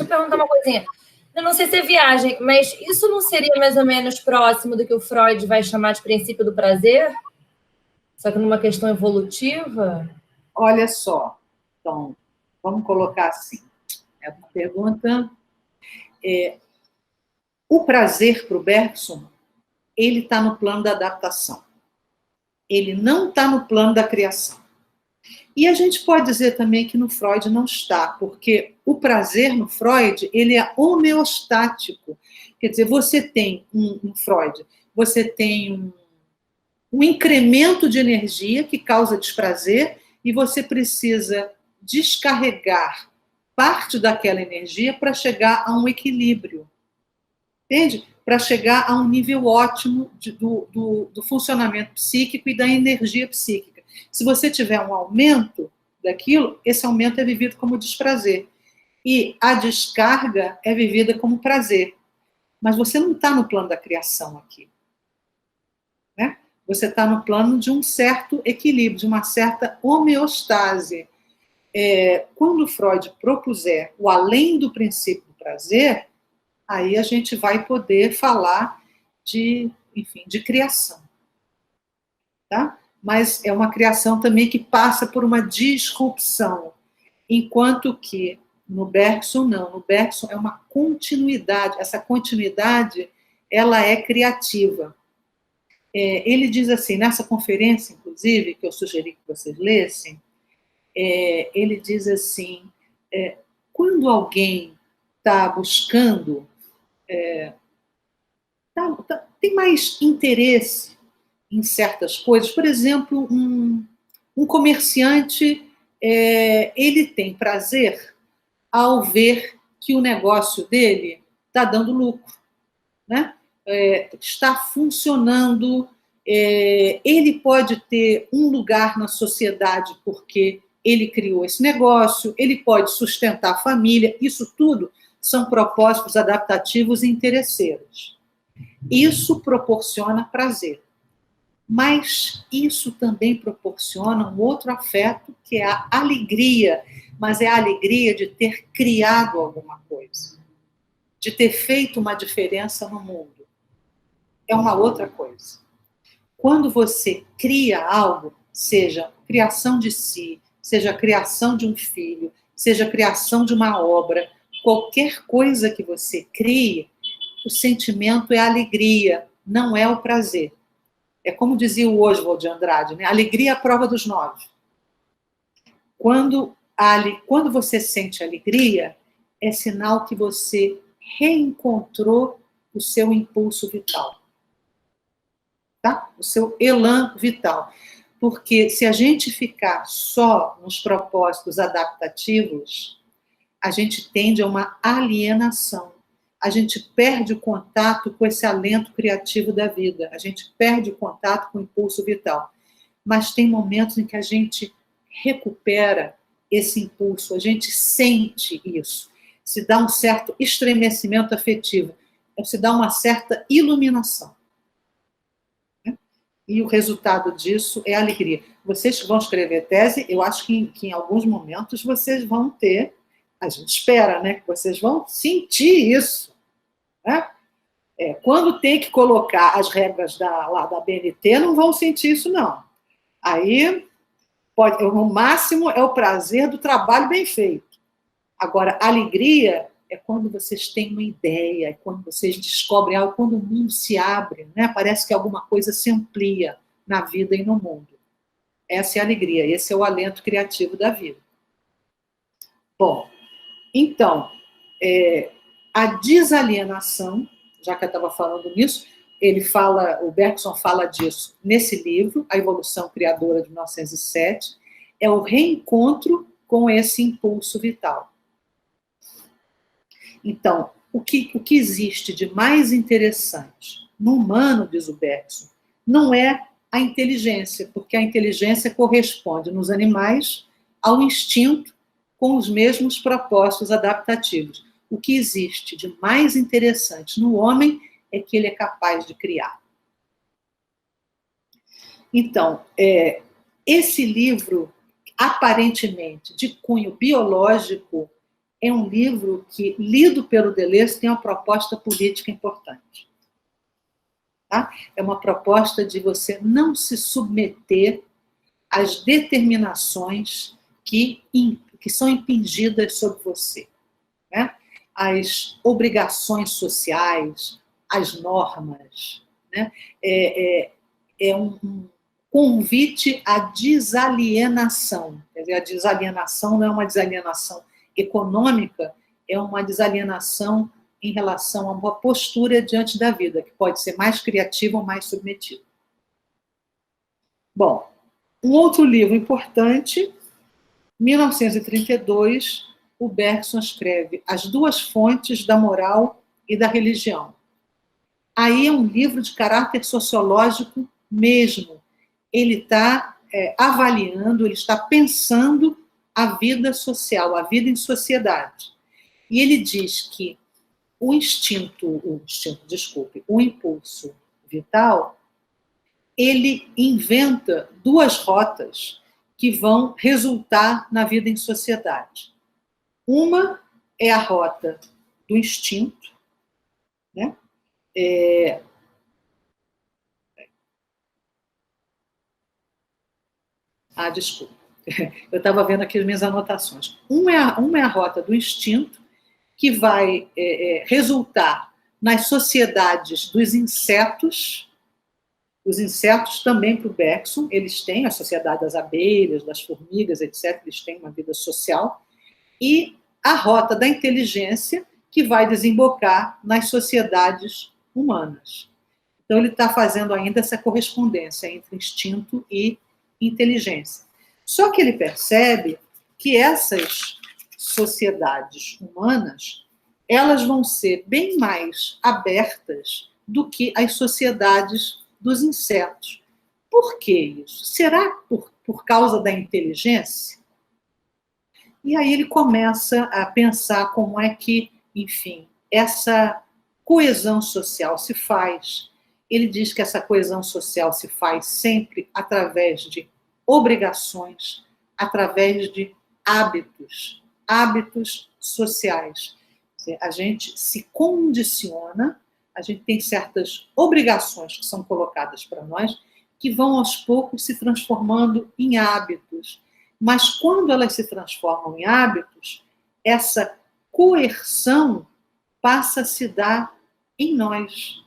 S1: eu perguntar uma coisinha. Eu não sei se é viagem, mas isso não seria mais ou menos próximo do que o Freud vai chamar de princípio do prazer? Só que numa questão evolutiva?
S2: Olha só. Então, vamos colocar assim. É uma pergunta. O prazer para o Bergson, ele está no plano da adaptação. Ele não está no plano da criação. E a gente pode dizer também que no Freud não está, porque o prazer no Freud, ele é homeostático. Quer dizer, você tem, no Freud, você tem um incremento de energia que causa desprazer e você precisa descarregar parte daquela energia para chegar a um equilíbrio. Entende? Para chegar a um nível ótimo do funcionamento psíquico e da energia psíquica. Se você tiver um aumento daquilo, esse aumento é vivido como desprazer. E a descarga é vivida como prazer. Mas você não está no plano da criação aqui. Né? Você está no plano de um certo equilíbrio, de uma certa homeostase. Quando Freud propuser o além do princípio do prazer, aí a gente vai poder falar de criação. Tá? Mas é uma criação também que passa por uma disrupção, enquanto que no Bergson não. No Bergson é uma continuidade. Essa continuidade, ela é criativa. Ele diz assim, nessa conferência, inclusive, que eu sugeri que vocês lessem, ele diz assim, quando alguém está buscando, tem mais interesse em certas coisas, por exemplo, um comerciante, ele tem prazer ao ver que o negócio dele está dando lucro, né? Está funcionando, ele pode ter um lugar na sociedade porque ele criou esse negócio, ele pode sustentar a família, isso tudo são propósitos adaptativos e interesseiros. Isso proporciona prazer. Mas isso também proporciona um outro afeto, que é a alegria, mas é a alegria de ter criado alguma coisa, de ter feito uma diferença no mundo. É uma outra coisa. Quando você cria algo, seja criação de si, seja criação de um filho, seja criação de uma obra, qualquer coisa que você crie, o sentimento é a alegria, não é o prazer. É como dizia o Oswald de Andrade, né? Alegria é a prova dos 9. Quando você sente alegria, é sinal que você reencontrou o seu impulso vital. Tá? O seu elan vital. Porque se a gente ficar só nos propósitos adaptativos, a gente tende a uma alienação. A gente perde o contato com esse alento criativo da vida. A gente perde o contato com o impulso vital. Mas tem momentos em que a gente recupera esse impulso, a gente sente isso. Se dá um certo estremecimento afetivo, se dá uma certa iluminação. E o resultado disso é a alegria. Vocês que vão escrever tese, eu acho que em alguns momentos vocês vão ter, a gente espera, né, que vocês vão sentir isso. Né? Quando tem que colocar as regras da BNT, não vão sentir isso, não. Aí, o máximo é o prazer do trabalho bem feito. Agora, alegria é quando vocês têm uma ideia, é quando vocês descobrem algo, quando o mundo se abre, né? Parece que alguma coisa se amplia na vida e no mundo. Essa é a alegria, esse é o alento criativo da vida. Bom, então, a desalienação, já que eu estava falando nisso, o Bergson fala disso nesse livro, A Evolução Criadora, de 1907, é o reencontro com esse impulso vital. Então, o que existe de mais interessante no humano, diz o Bergson, não é a inteligência, porque a inteligência corresponde nos animais ao instinto com os mesmos propósitos adaptativos. O que existe de mais interessante no homem é que ele é capaz de criar. Então, esse livro, aparentemente de cunho biológico, é um livro que, lido pelo Deleuze, tem uma proposta política importante. Tá? É uma proposta de você não se submeter às determinações que são impingidas sobre você. Né? As obrigações sociais, as normas. Né? É um convite à desalienação. Quer dizer, a desalienação não é uma desalienação econômica, é uma desalienação em relação a uma postura diante da vida, que pode ser mais criativa ou mais submetiva. Bom, um outro livro importante, 1932, o Bergson escreve As Duas Fontes da Moral e da Religião. Aí é um livro de caráter sociológico mesmo. Ele está avaliando, ele está pensando a vida social, a vida em sociedade. E ele diz que o impulso vital, ele inventa duas rotas que vão resultar na vida em sociedade. Uma é a rota do instinto, né? Desculpa. Eu estava vendo aqui as minhas anotações. Uma é a rota do instinto, que vai resultar nas sociedades dos insetos. Os insetos também, para o Bergson, eles têm a sociedade das abelhas, das formigas, etc., eles têm uma vida social, e a rota da inteligência que vai desembocar nas sociedades humanas. Então, ele está fazendo ainda essa correspondência entre instinto e inteligência. Só que ele percebe que essas sociedades humanas, elas vão ser bem mais abertas do que as sociedades dos insetos. Por que isso? Será por causa da inteligência? E aí ele começa a pensar como é que, enfim, essa coesão social se faz. Ele diz que essa coesão social se faz sempre através de obrigações, através de hábitos sociais. A gente se condiciona, a gente tem certas obrigações que são colocadas para nós, que vão aos poucos se transformando em hábitos. Mas quando elas se transformam em hábitos, essa coerção passa a se dar em nós.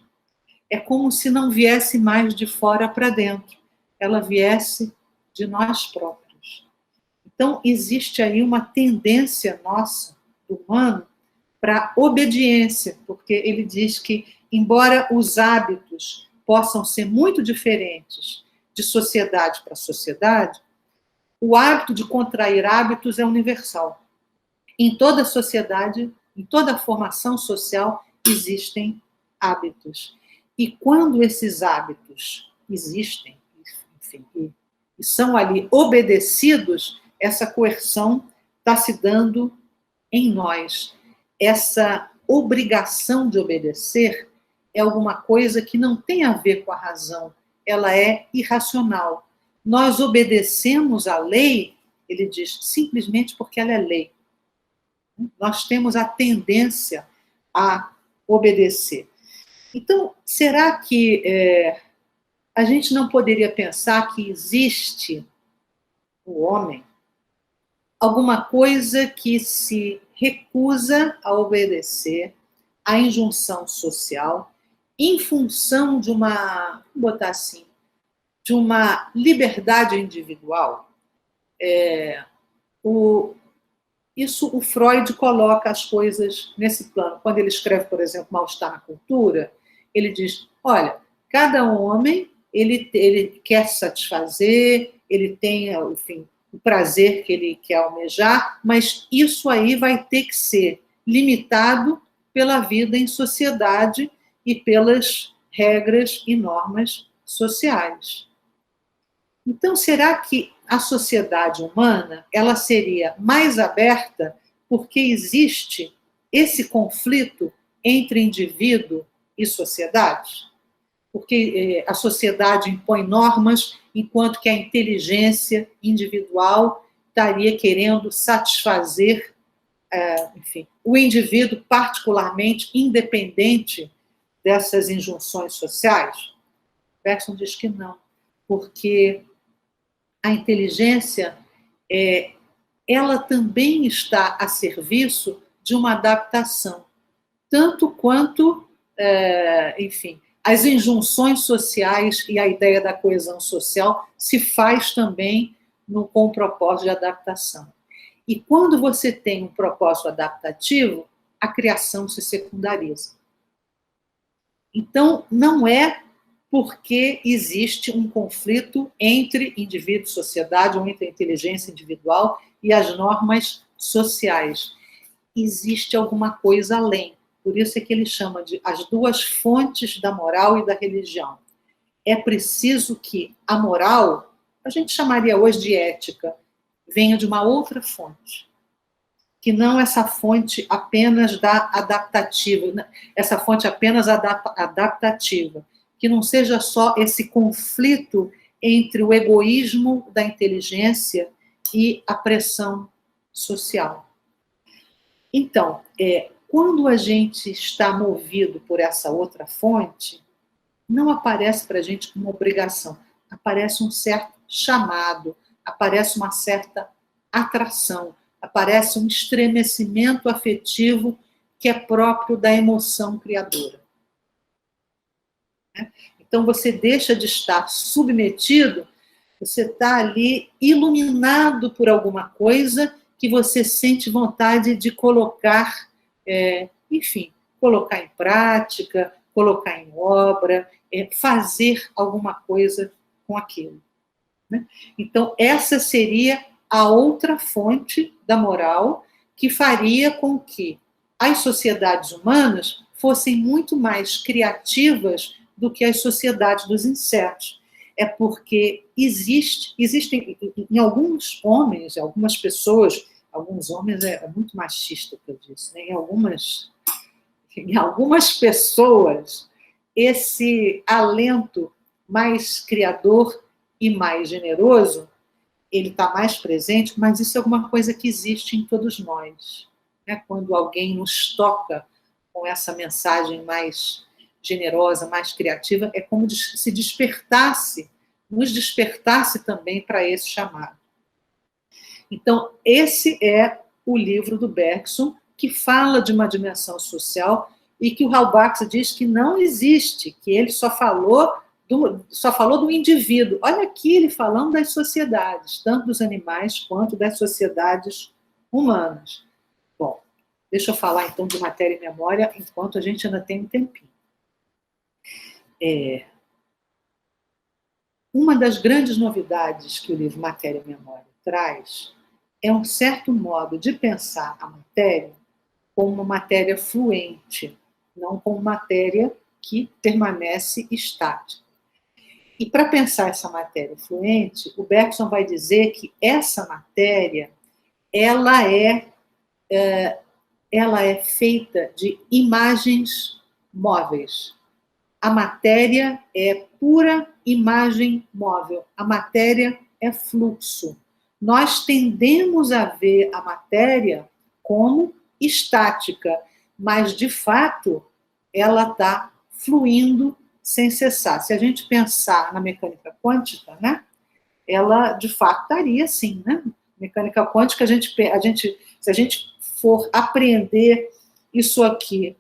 S2: É como se não viesse mais de fora para dentro, ela viesse de nós próprios. Então, existe aí uma tendência nossa, do humano, para obediência, porque ele diz que, embora os hábitos possam ser muito diferentes de sociedade para sociedade, o hábito de contrair hábitos é universal. Em toda sociedade, em toda formação social, existem hábitos. E quando esses hábitos existem, enfim, e são ali obedecidos, essa coerção está se dando em nós. Essa obrigação de obedecer é alguma coisa que não tem a ver com a razão, ela é irracional. Nós obedecemos à lei, ele diz, simplesmente porque ela é lei. Nós temos a tendência a obedecer. Então, será que a gente não poderia pensar que existe no homem alguma coisa que se recusa a obedecer à injunção social em função de uma, vou botar assim, de uma liberdade individual? Isso o Freud coloca as coisas nesse plano. Quando ele escreve, por exemplo, Mal-Estar na Cultura, ele diz, olha, cada homem ele quer satisfazer, ele tem, enfim, o prazer que ele quer almejar, mas isso aí vai ter que ser limitado pela vida em sociedade e pelas regras e normas sociais. Então, será que a sociedade humana ela seria mais aberta porque existe esse conflito entre indivíduo e sociedade? Porque a sociedade impõe normas, enquanto que a inteligência individual estaria querendo satisfazer, enfim, o indivíduo particularmente independente dessas injunções sociais? Bergson diz que não, porque a inteligência, ela também está a serviço de uma adaptação, tanto quanto, enfim, as injunções sociais e a ideia da coesão social se faz também com o propósito de adaptação. E quando você tem um propósito adaptativo, a criação se secundariza. Então, não é porque existe um conflito entre indivíduo e sociedade, ou entre a inteligência individual e as normas sociais. Existe alguma coisa além. Por isso é que ele chama de as duas fontes da moral e da religião. É preciso que a moral, a gente chamaria hoje de ética, venha de uma outra fonte. Que não essa fonte apenas da adaptativa, essa fonte apenas adaptativa. Que não seja só esse conflito entre o egoísmo da inteligência e a pressão social. Então, quando a gente está movido por essa outra fonte, não aparece para a gente uma obrigação, aparece um certo chamado, aparece uma certa atração, aparece um estremecimento afetivo que é próprio da emoção criadora. Então você deixa de estar submetido, você está ali iluminado por alguma coisa que você sente vontade de colocar, enfim, colocar em prática, colocar em obra, fazer alguma coisa com aquilo. Né? Então, essa seria a outra fonte da moral que faria com que as sociedades humanas fossem muito mais criativas do que as sociedades dos insetos. É porque existem em alguns homens, algumas pessoas, alguns homens é muito machista que eu disse, né? Em algumas pessoas, esse alento mais criador e mais generoso, ele está mais presente, mas isso é alguma coisa que existe em todos nós. Né? Quando alguém nos toca com essa mensagem mais generosa, mais criativa, é como se despertasse, nos despertasse também para esse chamado. Então, esse é o livro do Bergson, que fala de uma dimensão social e que o Halbach diz que não existe, que ele só falou do indivíduo. Olha aqui ele falando das sociedades, tanto dos animais quanto das sociedades humanas. Bom, deixa eu falar então de matéria e memória, enquanto a gente ainda tem um tempinho. Uma das grandes novidades que o livro Matéria e Memória traz é um certo modo de pensar a matéria como uma matéria fluente, não como matéria que permanece estática. E para pensar essa matéria fluente, o Bergson vai dizer que essa matéria ela é feita de imagens móveis. A matéria é pura imagem móvel. A matéria é fluxo. Nós tendemos a ver a matéria como estática, mas, de fato, ela está fluindo sem cessar. Se a gente pensar na mecânica quântica, né, ela, de fato, estaria assim. Né? Mecânica quântica, se a gente for apreender isso aqui,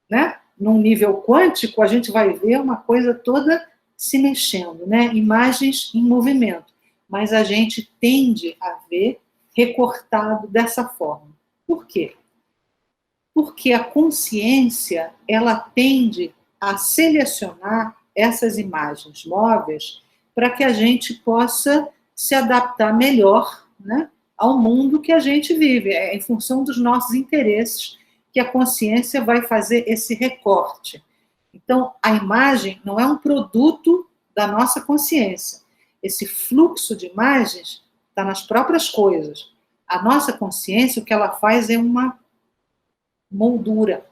S2: né, num nível quântico, a gente vai ver uma coisa toda se mexendo, né? Imagens em movimento. Mas a gente tende a ver recortado dessa forma. Por quê? Porque a consciência, ela tende a selecionar essas imagens móveis para que a gente possa se adaptar melhor, né, ao mundo que a gente vive. É em função dos nossos interesses que a consciência vai fazer esse recorte. Então, a imagem não é um produto da nossa consciência. Esse fluxo de imagens está nas próprias coisas. A nossa consciência, o que ela faz é uma moldura,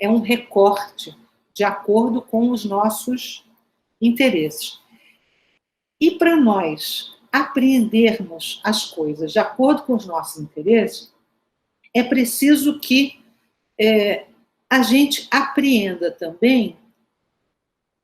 S2: é um recorte de acordo com os nossos interesses. E para nós apreendermos as coisas de acordo com os nossos interesses, é preciso que a gente apreenda também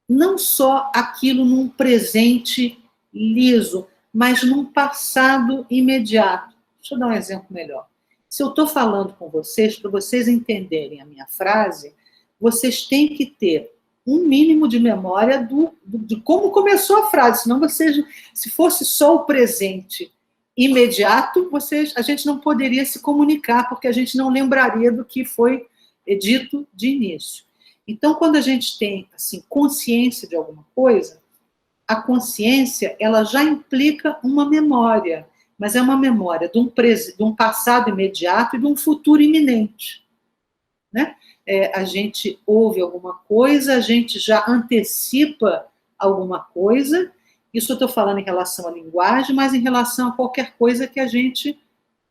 S2: não só aquilo num presente liso, mas num passado imediato. Deixa eu dar um exemplo melhor. Se eu estou falando com vocês, para vocês entenderem a minha frase, vocês têm que ter um mínimo de memória de como começou a frase, senão vocês, se fosse só o presente imediato, a gente não poderia se comunicar, porque a gente não lembraria do que foi dito de início. Então, quando a gente tem assim, consciência de alguma coisa, a consciência ela já implica uma memória, mas é uma memória de um passado imediato e de um futuro iminente. Né? A gente ouve alguma coisa, a gente já antecipa alguma coisa. Isso eu estou falando em relação à linguagem, mas em relação a qualquer coisa que a gente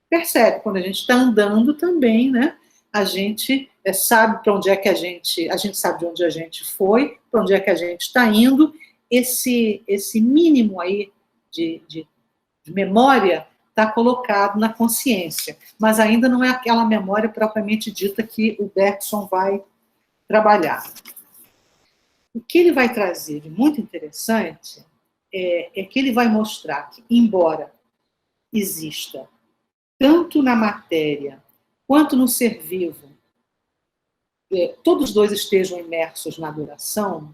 S2: percebe. Quando a gente está andando também, né? A gente sabe para onde é que a gente sabe de onde a gente foi, para onde é que a gente está indo. Esse mínimo aí de memória está colocado na consciência, mas ainda não é aquela memória propriamente dita que o Bergson vai trabalhar. O que ele vai trazer de muito interessante é que ele vai mostrar que, embora exista tanto na matéria quanto no ser vivo, todos os dois estejam imersos na adoração,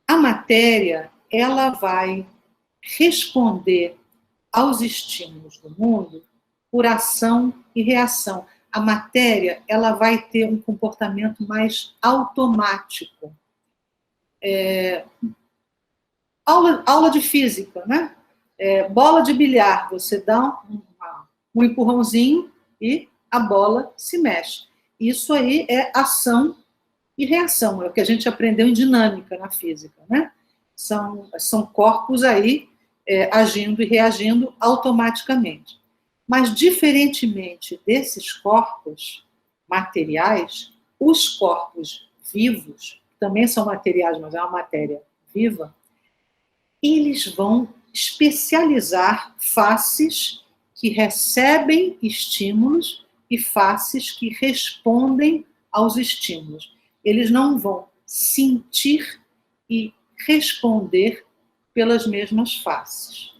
S2: A matéria, ela vai responder aos estímulos do mundo por ação e reação. A matéria, ela vai ter um comportamento mais automático. Aula de física, né? Bola de bilhar, você dá um empurrãozinho e a bola se mexe. Isso aí é ação e reação, é o que a gente aprendeu em dinâmica na física, né? São corpos aí agindo e reagindo automaticamente. Mas, diferentemente desses corpos materiais, os corpos vivos, também são materiais, mas é uma matéria viva, eles vão especializar faces que recebem estímulos e faces que respondem aos estímulos. Eles não vão sentir e responder pelas mesmas faces.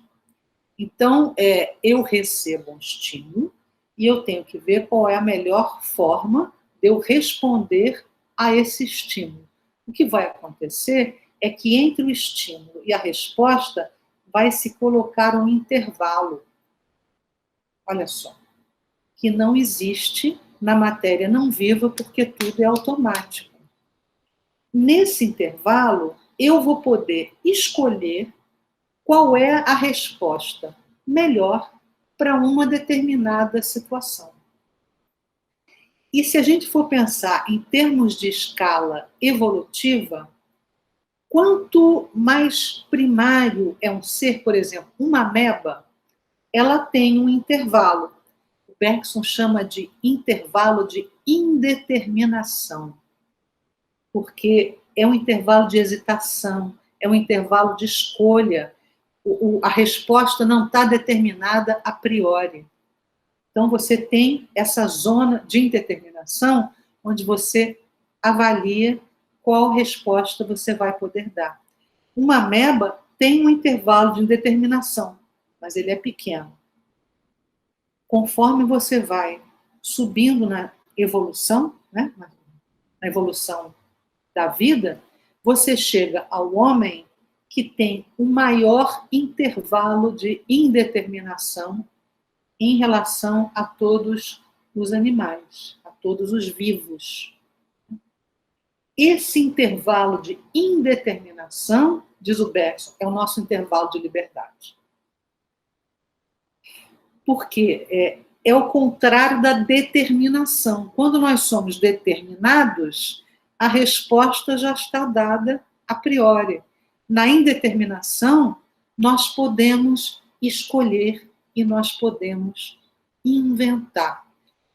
S2: Então, eu recebo um estímulo e eu tenho que ver qual é a melhor forma de eu responder a esse estímulo. O que vai acontecer é que entre o estímulo e a resposta vai se colocar um intervalo. Olha só, que não existe na matéria não viva porque tudo é automático. Nesse intervalo, eu vou poder escolher qual é a resposta melhor para uma determinada situação. E se a gente for pensar em termos de escala evolutiva, quanto mais primário é um ser, por exemplo, uma ameba, ela tem um intervalo. O Bergson chama de intervalo de indeterminação, porque é um intervalo de hesitação, é um intervalo de escolha. A resposta não está determinada a priori. Então, você tem essa zona de indeterminação onde você avalia qual resposta você vai poder dar. Uma ameba tem um intervalo de indeterminação, mas ele é pequeno. Conforme você vai subindo na evolução, né, na evolução da vida, você chega ao homem que tem o maior intervalo de indeterminação em relação a todos os animais, a todos os vivos. Esse intervalo de indeterminação, diz o Bergson, é o nosso intervalo de liberdade. Porque é o contrário da determinação. Quando nós somos determinados, a resposta já está dada a priori. Na indeterminação, nós podemos escolher e nós podemos inventar.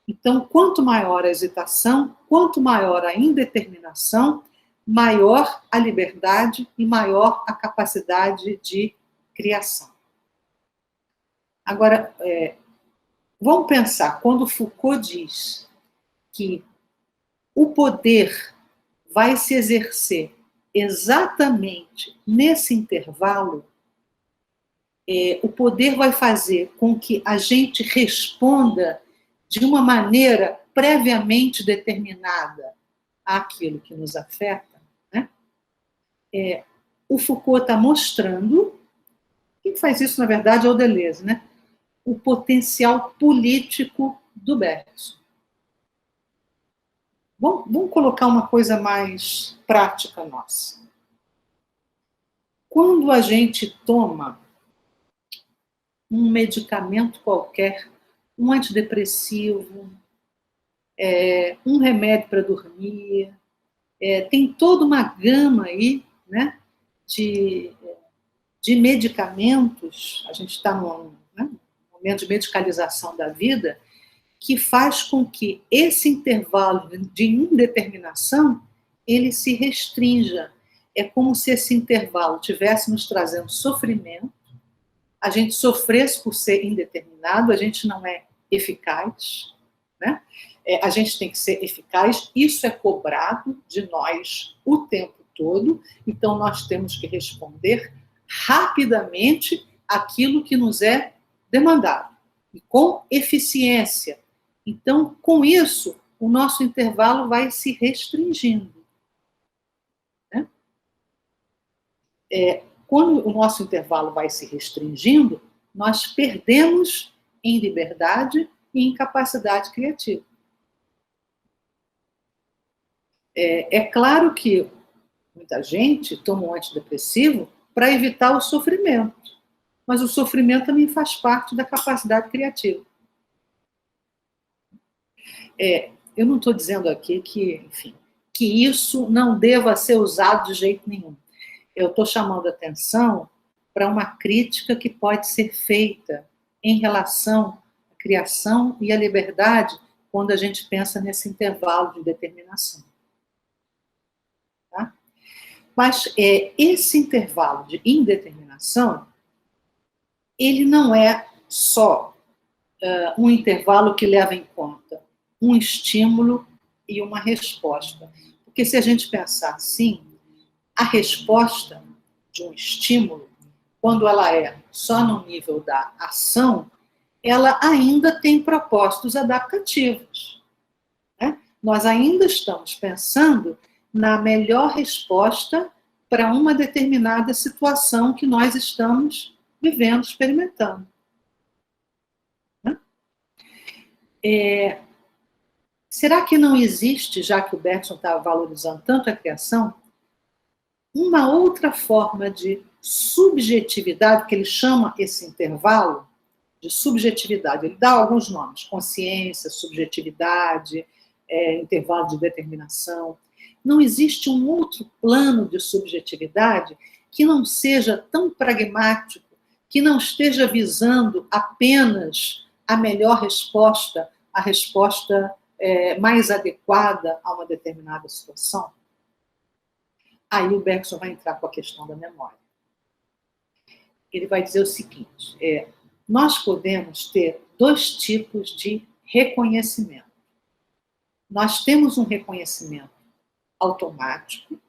S2: Então, quanto maior a hesitação, quanto maior a indeterminação, maior a liberdade e maior a capacidade de criação. Agora, vamos pensar, quando Foucault diz que o poder vai se exercer exatamente nesse intervalo, o poder vai fazer com que a gente responda de uma maneira previamente determinada àquilo que nos afeta, né? O Foucault está mostrando, quem faz isso, na verdade, é o Deleuze, né? O potencial político do Bergson. Vamos colocar uma coisa mais prática nossa. Quando a gente toma um medicamento qualquer, um antidepressivo, um remédio para dormir, tem toda uma gama aí, né, de medicamentos, a gente está num momento de medicalização da vida, que faz com que esse intervalo de indeterminação ele se restrinja. É como se esse intervalo estivesse nos trazendo sofrimento, a gente sofresse por ser indeterminado, a gente não é eficaz, né? A gente tem que ser eficaz, isso é cobrado de nós o tempo todo, então nós temos que responder rapidamente aquilo que nos é demandado, e com eficiência. Então, com isso, o nosso intervalo vai se restringindo, né? quando o nosso intervalo vai se restringindo, nós perdemos em liberdade e em capacidade criativa. É claro que muita gente toma um antidepressivo para evitar o sofrimento, mas o sofrimento também faz parte da capacidade criativa. Eu não estou dizendo aqui que, enfim, que isso não deva ser usado de jeito nenhum. Eu estou chamando a atenção para uma crítica que pode ser feita em relação à criação e à liberdade quando a gente pensa nesse intervalo de determinação. Tá? Mas esse intervalo de indeterminação, ele não é só um intervalo que leva em conta um estímulo e uma resposta. Porque se a gente pensar assim, a resposta de um estímulo, quando ela é só no nível da ação, ela ainda tem propósitos adaptativos. Né? Nós ainda estamos pensando na melhor resposta para uma determinada situação que nós estamos vivendo, experimentando. Né? Será que não existe, já que o Bergson está valorizando tanto a criação, uma outra forma de subjetividade, que ele chama esse intervalo de subjetividade? Ele dá alguns nomes: consciência, subjetividade, intervalo de determinação. Não existe um outro plano de subjetividade que não seja tão pragmático, que não esteja visando apenas a melhor resposta, a resposta mais adequada a uma determinada situação? Aí o Bergson vai entrar com a questão da memória. Ele vai dizer o seguinte: nós podemos ter dois tipos de reconhecimento. Nós temos um reconhecimento automático.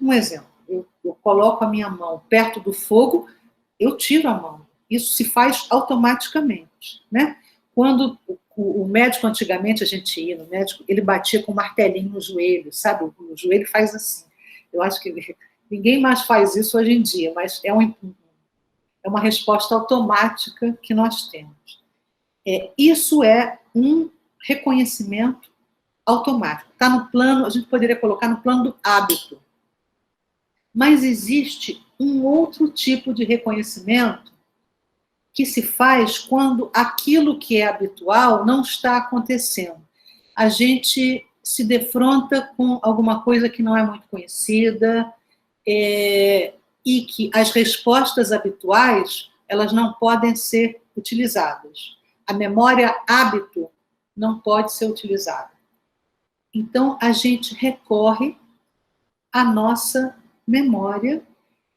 S2: Um exemplo, eu coloco a minha mão perto do fogo, eu tiro a mão. Isso se faz automaticamente. Né? Quando o médico, antigamente, a gente ia no médico, ele batia com um martelinho no joelho, sabe? O joelho faz assim. Eu acho que ninguém mais faz isso hoje em dia, mas é uma resposta automática que nós temos. Isso é um reconhecimento automático. Está no plano, a gente poderia colocar no plano do hábito. Mas existe um outro tipo de reconhecimento que se faz quando aquilo que é habitual não está acontecendo. A gente se defronta com alguma coisa que não é muito conhecida e que as respostas habituais, elas não podem ser utilizadas. A memória hábito não pode ser utilizada. Então, a gente recorre à nossa memória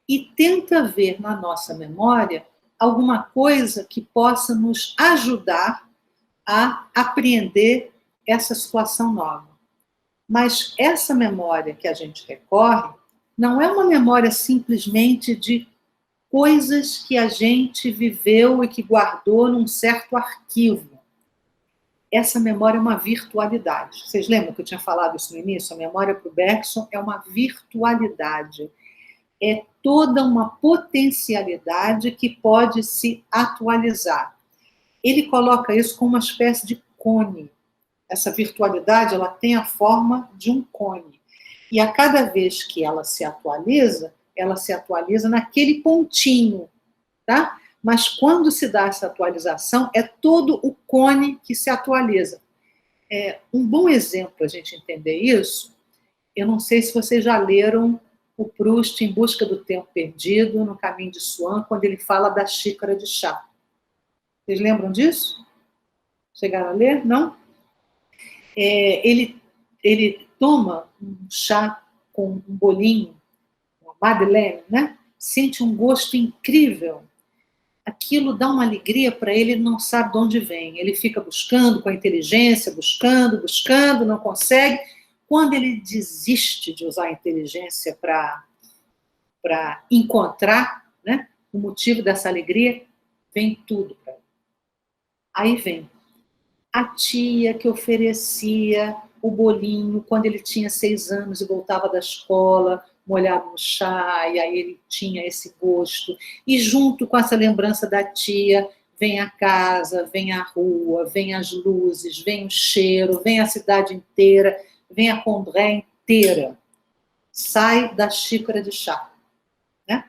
S2: e tenta ver na nossa memória alguma coisa que possa nos ajudar a apreender essa situação nova. Mas essa memória que a gente recorre não é uma memória simplesmente de coisas que a gente viveu e que guardou num certo arquivo. Essa memória é uma virtualidade. Vocês lembram que eu tinha falado isso no início? A memória para o Bergson é uma virtualidade. É toda uma potencialidade que pode se atualizar. Ele coloca isso como uma espécie de cone. Essa virtualidade, ela tem a forma de um cone. E a cada vez que ela se atualiza naquele pontinho, tá? Mas quando se dá essa atualização, é todo o cone que se atualiza. Um bom exemplo para a gente entender isso, eu não sei se vocês já leram o Proust Em Busca do Tempo Perdido, no Caminho de Swan, quando ele fala da xícara de chá. Vocês lembram disso? Chegaram a ler? Não? Ele toma um chá com um bolinho, uma madeleine, né? Sente um gosto incrível. Aquilo dá uma alegria para ele, ele não sabe de onde vem. Ele fica buscando com a inteligência, buscando, não consegue. Quando ele desiste de usar a inteligência para encontrar, né, o motivo dessa alegria, vem tudo para ele. Aí vem a tia que oferecia o bolinho quando ele tinha 6 anos e voltava da escola, molhado no chá, e aí ele tinha esse gosto. E junto com essa lembrança da tia, vem a casa, vem a rua, vem as luzes, vem o cheiro, vem a cidade inteira, vem a Condré inteira. Sai da xícara de chá. Né?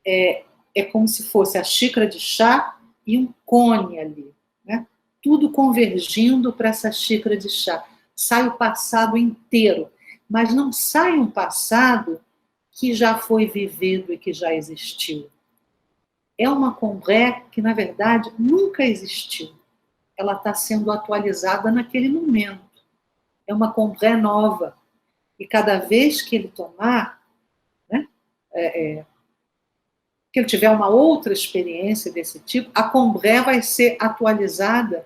S2: É como se fosse a xícara de chá e um cone ali. Né? Tudo convergindo para essa xícara de chá. Sai o passado inteiro, mas não sai um passado que já foi vivido e que já existiu. É uma Condré que, na verdade, nunca existiu. Ela está sendo atualizada naquele momento. É uma Condré nova. E cada vez que ele tomar, né, que ele tiver uma outra experiência desse tipo, a Condré vai ser atualizada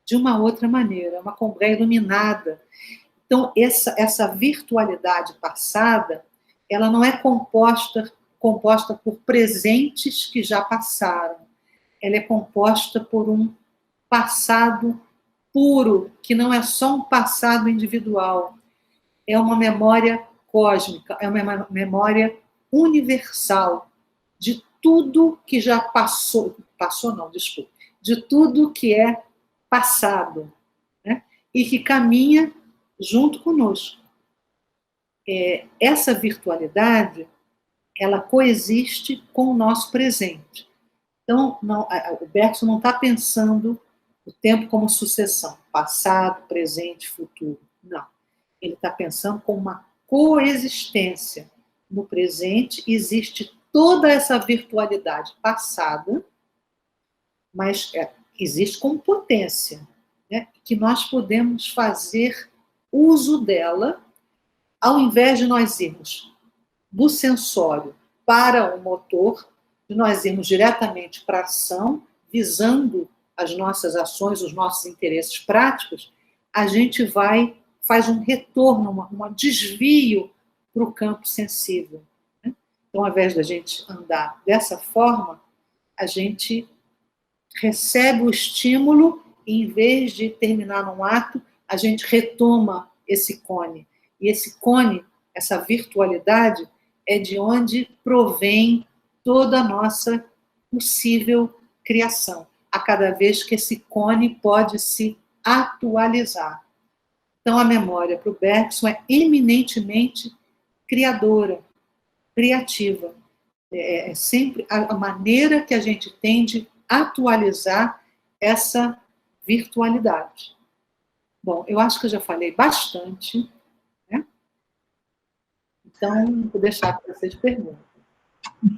S2: de uma outra maneira, uma Condré iluminada. Então, essa virtualidade passada, ela não é composta por presentes que já passaram. Ela é composta por um passado puro, que não é só um passado individual. É uma memória cósmica, é uma memória universal de tudo que já passou, de tudo que é passado, né? E que caminha junto conosco. Essa virtualidade, ela coexiste com o nosso presente. Então, o Bergson não está pensando o tempo como sucessão, passado, presente, futuro. Não. Ele está pensando como uma coexistência. No presente existe toda essa virtualidade passada, mas existe como potência, né? Que nós podemos fazer uso dela, ao invés de nós irmos do sensório para o motor, de nós irmos diretamente para a ação, visando as nossas ações, os nossos interesses práticos, a gente faz um retorno, um desvio para o campo sensível. Né? Então, ao invés da gente andar dessa forma, a gente recebe o estímulo e, em vez de terminar num ato, a gente retoma esse cone. E esse cone, essa virtualidade, é de onde provém toda a nossa possível criação, a cada vez que esse cone pode se atualizar. Então, a memória para o Bergson é eminentemente criadora, criativa. É sempre a maneira que a gente tem de atualizar essa virtualidade. Bom, eu acho que eu já falei bastante, né? Então, vou deixar para vocês perguntas.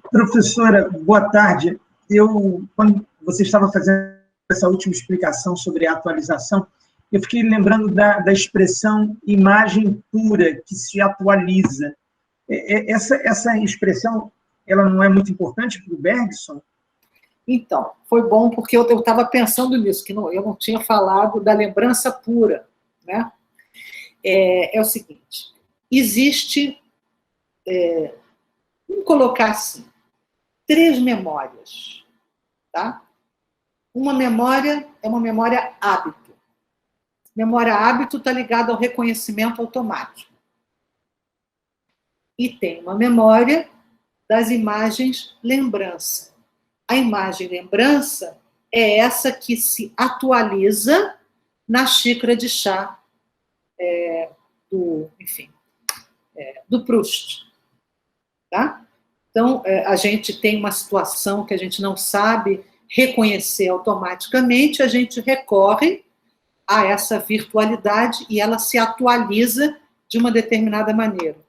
S3: Professora, boa tarde. Quando você estava fazendo essa última explicação sobre a atualização, eu fiquei lembrando da expressão imagem pura, que se atualiza. Essa expressão, ela não é muito importante para o Bergson?
S2: Então, foi bom, porque eu estava pensando nisso, que eu não tinha falado da lembrança pura. Né? É o seguinte, existe, vamos colocar assim, 3 memórias. Tá? Uma memória é uma memória hábito. Memória hábito está ligada ao reconhecimento automático. E tem uma memória das imagens lembrança. A imagem lembrança é essa que se atualiza na xícara de chá do Proust. Tá? Então, a gente tem uma situação que a gente não sabe reconhecer automaticamente, a gente recorre a essa virtualidade e ela se atualiza de uma determinada maneira.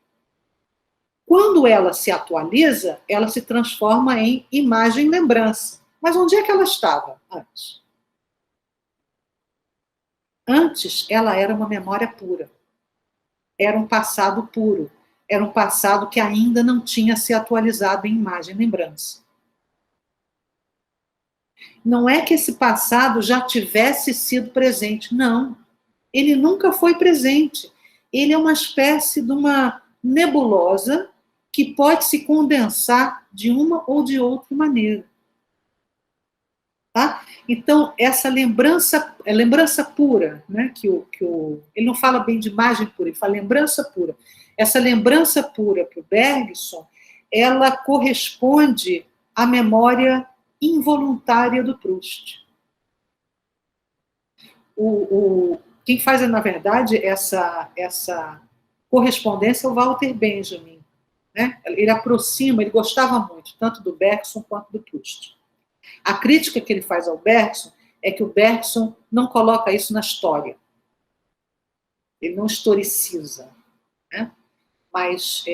S2: Quando ela se atualiza, ela se transforma em imagem-lembrança. Mas onde é que ela estava antes? Antes, ela era uma memória pura. Era um passado puro. Era um passado que ainda não tinha se atualizado em imagem-lembrança. Não é que esse passado já tivesse sido presente. Não. Ele nunca foi presente. Ele é uma espécie de uma nebulosa que pode se condensar de uma ou de outra maneira. Tá? Então, essa lembrança, é lembrança pura, né? Ele não fala bem de imagem pura, ele fala lembrança pura. Essa lembrança pura para o Bergson, ela corresponde à memória involuntária do Proust. Quem faz, na verdade, essa correspondência é o Walter Benjamin. Né? Ele aproxima, ele gostava muito, tanto do Bergson quanto do Proust. A crítica que ele faz ao Bergson é que o Bergson não coloca isso na história. Ele não historiciza. Né? Mas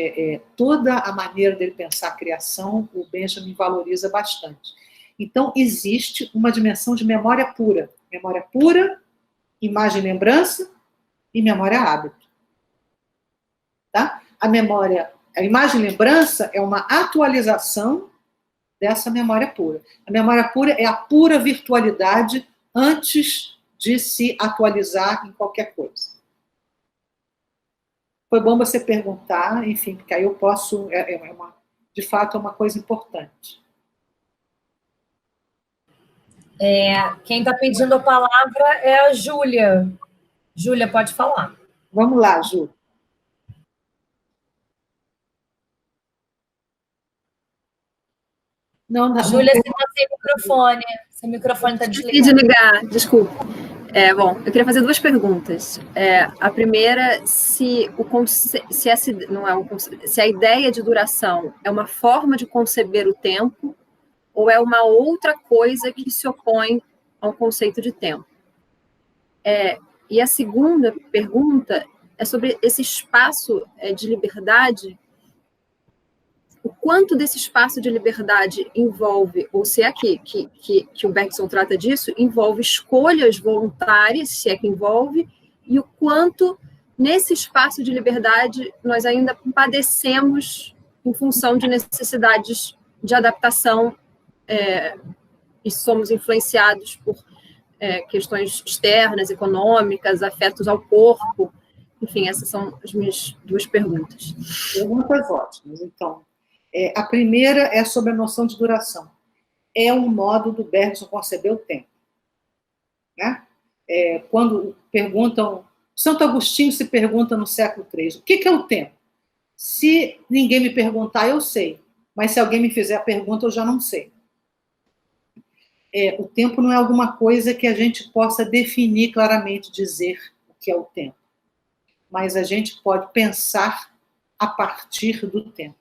S2: toda a maneira dele pensar a criação, o Benjamin valoriza bastante. Então, existe uma dimensão de memória pura. Memória pura, imagem e lembrança e memória hábito. Tá? A imagem e lembrança é uma atualização dessa memória pura. A memória pura é a pura virtualidade antes de se atualizar em qualquer coisa. Foi bom você perguntar, enfim, porque aí eu posso... de fato, é uma coisa importante.
S1: Quem está pedindo a palavra é a Júlia. Júlia, pode falar.
S2: Vamos lá, Ju.
S1: Júlia, você está sem microfone. Seu microfone está desligado.
S4: Esqueci de ligar, desculpa. Bom, eu queria fazer duas perguntas. A primeira, se a ideia de duração é uma forma de conceber o tempo ou é uma outra coisa que se opõe ao conceito de tempo. E a segunda pergunta é sobre esse espaço de liberdade. O quanto desse espaço de liberdade envolve, ou se é aqui que o Bergson trata disso, envolve escolhas voluntárias, se é que envolve, e o quanto nesse espaço de liberdade nós ainda padecemos em função de necessidades de adaptação e somos influenciados por questões externas, econômicas, afetos ao corpo. Enfim, essas são as minhas duas perguntas.
S2: Perguntas ótimas, então. A primeira é sobre a noção de duração. É um modo do Bergson conceber o tempo. Né? Quando perguntam... Santo Agostinho se pergunta no século III, o que é o tempo? Se ninguém me perguntar, eu sei. Mas se alguém me fizer a pergunta, eu já não sei. O tempo não é alguma coisa que a gente possa definir claramente, dizer o que é o tempo. Mas a gente pode pensar a partir do tempo.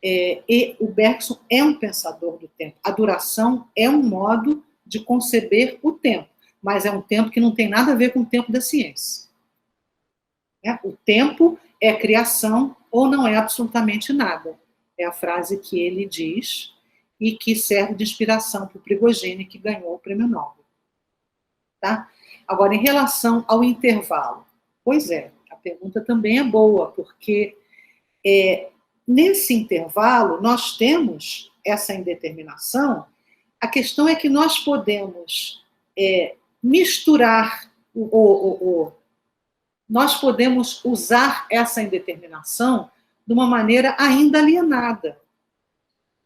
S2: E o Bergson é um pensador do tempo. A duração é um modo de conceber o tempo, mas é um tempo que não tem nada a ver com o tempo da ciência. O tempo é criação ou não é absolutamente nada. É a frase que ele diz e que serve de inspiração para o Prigogine, que ganhou o Prêmio Nobel. Tá? Agora, em relação ao intervalo, pois a pergunta também é boa, porque nesse intervalo, nós temos essa indeterminação. A questão é que nós podemos misturar, nós podemos usar essa indeterminação de uma maneira ainda alienada,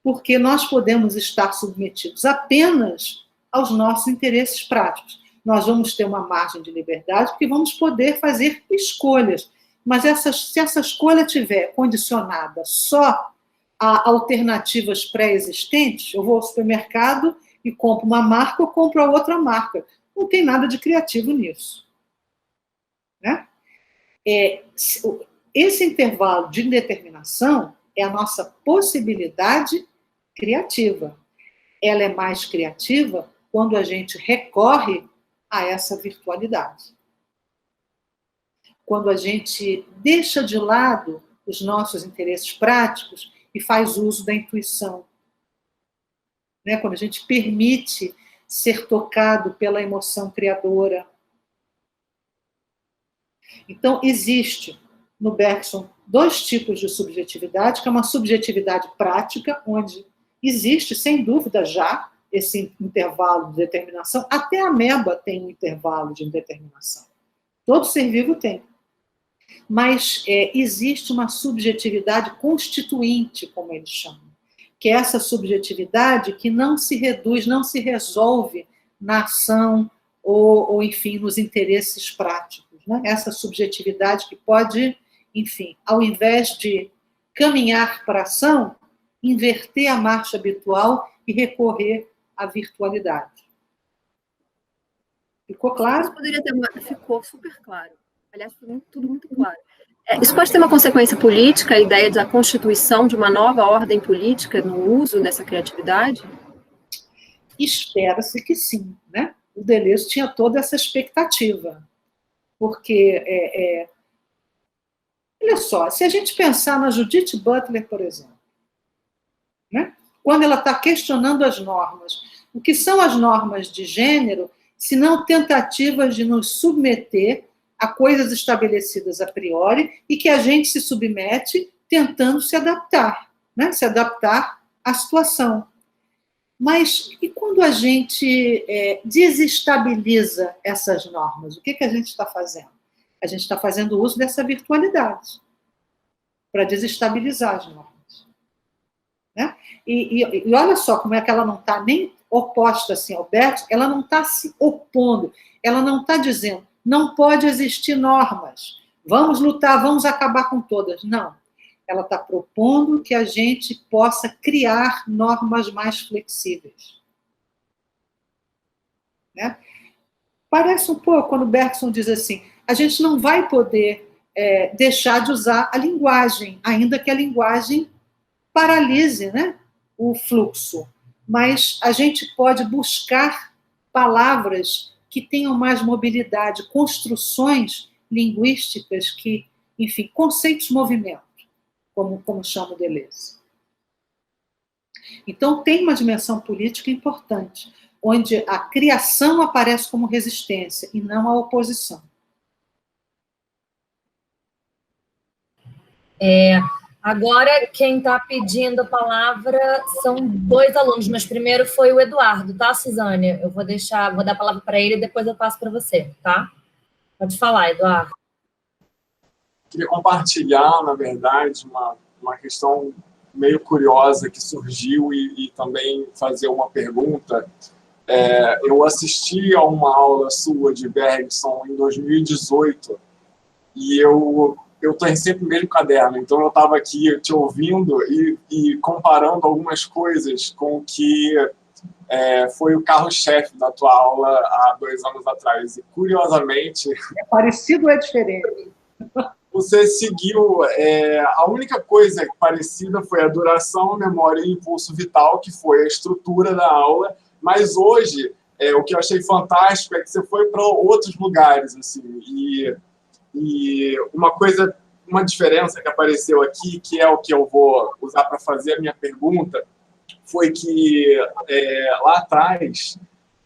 S2: porque nós podemos estar submetidos apenas aos nossos interesses práticos. Nós vamos ter uma margem de liberdade, porque vamos poder fazer escolhas. Mas se essa escolha estiver condicionada só a alternativas pré-existentes, eu vou ao supermercado e compro uma marca ou compro a outra marca. Não tem nada de criativo nisso. Né? Esse intervalo de indeterminação é a nossa possibilidade criativa. Ela é mais criativa quando a gente recorre a essa virtualidade. Quando a gente deixa de lado os nossos interesses práticos e faz uso da intuição. Né? Quando a gente permite ser tocado pela emoção criadora. Então, existe no Bergson dois tipos de subjetividade, que é uma subjetividade prática, onde existe, sem dúvida, já esse intervalo de determinação. Até a ameba tem um intervalo de indeterminação. Todo ser vivo tem. Mas existe uma subjetividade constituinte, como eles chamam, que é essa subjetividade que não se reduz, não se resolve na ação ou enfim, nos interesses práticos, né? Essa subjetividade que pode, enfim, ao invés de caminhar para a ação, inverter a marcha habitual e recorrer à virtualidade. Ficou claro?
S4: Ficou super claro. Aliás, foi tudo muito claro. Isso pode ter uma consequência política, a ideia da constituição de uma nova ordem política no uso dessa criatividade?
S2: Espera-se que sim, né? O Deleuze tinha toda essa expectativa, porque, olha só, se a gente pensar na Judith Butler, por exemplo, né? Quando ela está questionando as normas, o que são as normas de gênero, se não tentativas de nos submeter a coisas estabelecidas a priori e que a gente se submete tentando se adaptar, né? Se adaptar à situação. Mas e quando a gente desestabiliza essas normas? O que a gente está fazendo? A gente está fazendo uso dessa virtualidade para desestabilizar as normas. Né? E olha só como é que ela não está nem oposta assim ao Bergson, ela não está se opondo, ela não está dizendo não pode existir normas, vamos lutar, vamos acabar com todas. Não. Ela está propondo que a gente possa criar normas mais flexíveis. Né? Parece um pouco quando Bergson diz assim, a gente não vai poder deixar de usar a linguagem, ainda que a linguagem paralise, né, o fluxo. Mas a gente pode buscar palavras que tenham mais mobilidade, construções linguísticas que, enfim, conceitos-movimento, como chama o Deleuze. Então, tem uma dimensão política importante, onde a criação aparece como resistência e não a oposição.
S1: Agora, quem está pedindo a palavra são 2 alunos, mas primeiro foi o Eduardo, tá, Suzane? Eu vou dar a palavra para ele e depois eu passo para você, tá? Pode falar, Eduardo.
S5: Queria compartilhar, na verdade, uma questão meio curiosa que surgiu e também fazer uma pergunta. Eu assisti a uma aula sua de Bergson em 2018 e eu estou sempre no mesmo caderno, então eu estava aqui te ouvindo e comparando algumas coisas com o que foi o carro-chefe da tua aula há 2 anos atrás. E, curiosamente...
S2: É parecido ou é diferente?
S5: Você seguiu... a única coisa parecida foi a duração, a memória e o impulso vital, que foi a estrutura da aula, mas hoje, o que eu achei fantástico é que você foi para outros lugares, assim, e uma diferença que apareceu aqui, que é o que eu vou usar para fazer a minha pergunta, foi que lá atrás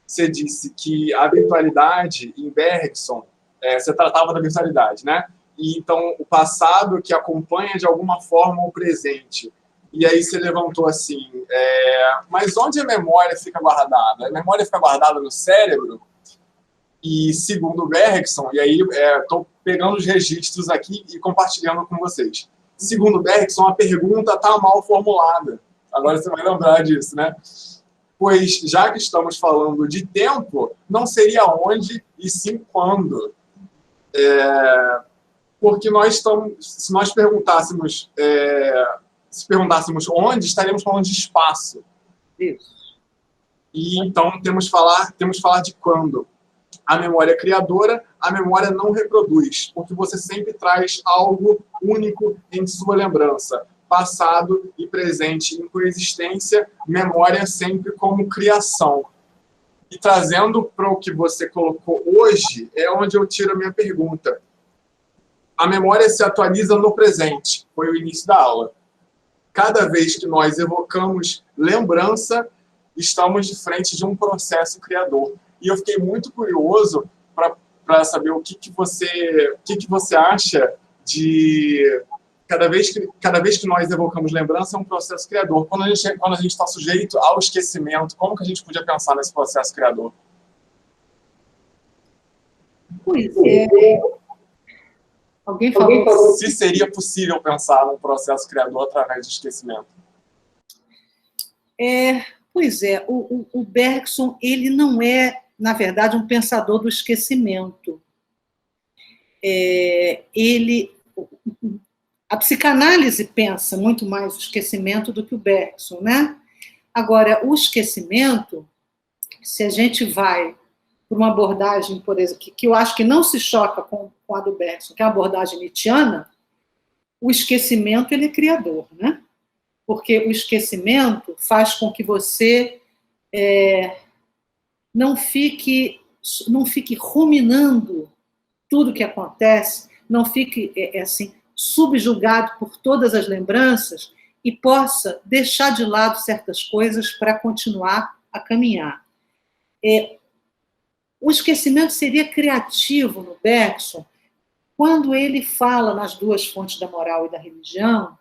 S5: você disse que a virtualidade em Bergson, você tratava da virtualidade, né? E então o passado que acompanha de alguma forma o presente. E aí você levantou assim, mas onde a memória fica guardada? A memória fica guardada no cérebro? E segundo Bergson, e aí estou pegando os registros aqui e compartilhando com vocês. Segundo Bergson, a pergunta está mal formulada. Agora você vai lembrar disso, né? Pois, já que estamos falando de tempo, não seria onde e sim quando. Porque se nós perguntássemos, onde, estaríamos falando de espaço.
S2: Isso.
S5: E então temos que falar de quando. A memória criadora, a memória não reproduz, porque você sempre traz algo único em sua lembrança. Passado e presente em coexistência, memória sempre como criação. E trazendo para o que você colocou hoje, é onde eu tiro a minha pergunta. A memória se atualiza no presente, foi o início da aula. Cada vez que nós evocamos lembrança, estamos de frente de um processo criador. E eu fiquei muito curioso para saber o que você acha de... Cada vez que nós evocamos lembrança, é um processo criador. Quando a gente está sujeito ao esquecimento, como que a gente podia pensar nesse processo criador?
S2: Pois é. Alguém falou
S5: se seria possível pensar num processo criador através do esquecimento.
S2: Pois é, o Bergson, ele não é, na verdade, um pensador do esquecimento. A psicanálise pensa muito mais o esquecimento do que o Bergson, né? Agora, o esquecimento, se a gente vai por uma abordagem, por exemplo, que eu acho que não se choca com a do Bergson, que é a abordagem nietzschiana, o esquecimento ele é criador, né? Porque o esquecimento faz com que você não fique ruminando tudo que acontece, não fique assim subjugado por todas as lembranças e possa deixar de lado certas coisas para continuar a caminhar. O esquecimento seria criativo no Bergson quando ele fala nas duas fontes da moral e da religião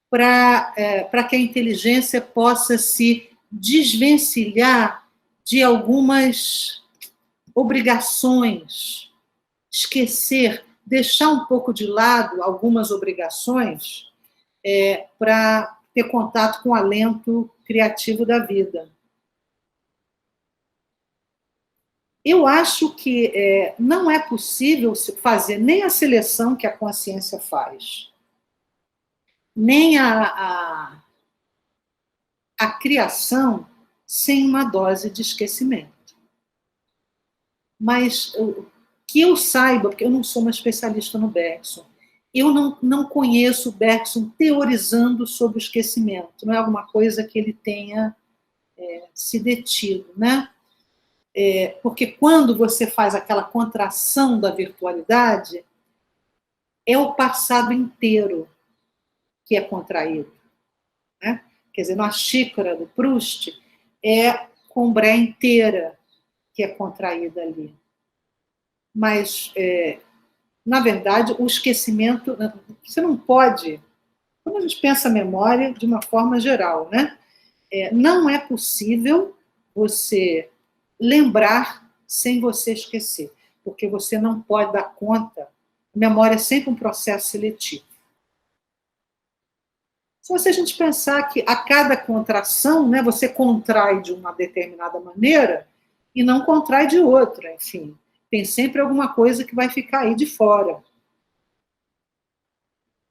S2: para que a inteligência possa se desvencilhar de algumas obrigações, esquecer, deixar um pouco de lado algumas obrigações para ter contato com o alento criativo da vida. Eu acho que não é possível fazer nem a seleção que a consciência faz, nem a criação sem uma dose de esquecimento. Mas que eu saiba, porque eu não sou uma especialista no Bergson, eu não conheço o Bergson teorizando sobre o esquecimento, não é alguma coisa que ele tenha se detido, né? Porque quando você faz aquela contração da virtualidade, é o passado inteiro que é contraído, né? Quer dizer, na xícara do Proust, é Combré inteira que é contraída ali. Mas, na verdade, o esquecimento, você não pode, quando a gente pensa a memória de uma forma geral, né? Não é possível você lembrar sem você esquecer, porque você não pode dar conta. A memória é sempre um processo seletivo. Só se a gente pensar que a cada contração, né, você contrai de uma determinada maneira e não contrai de outra, enfim. Tem sempre alguma coisa que vai ficar aí de fora.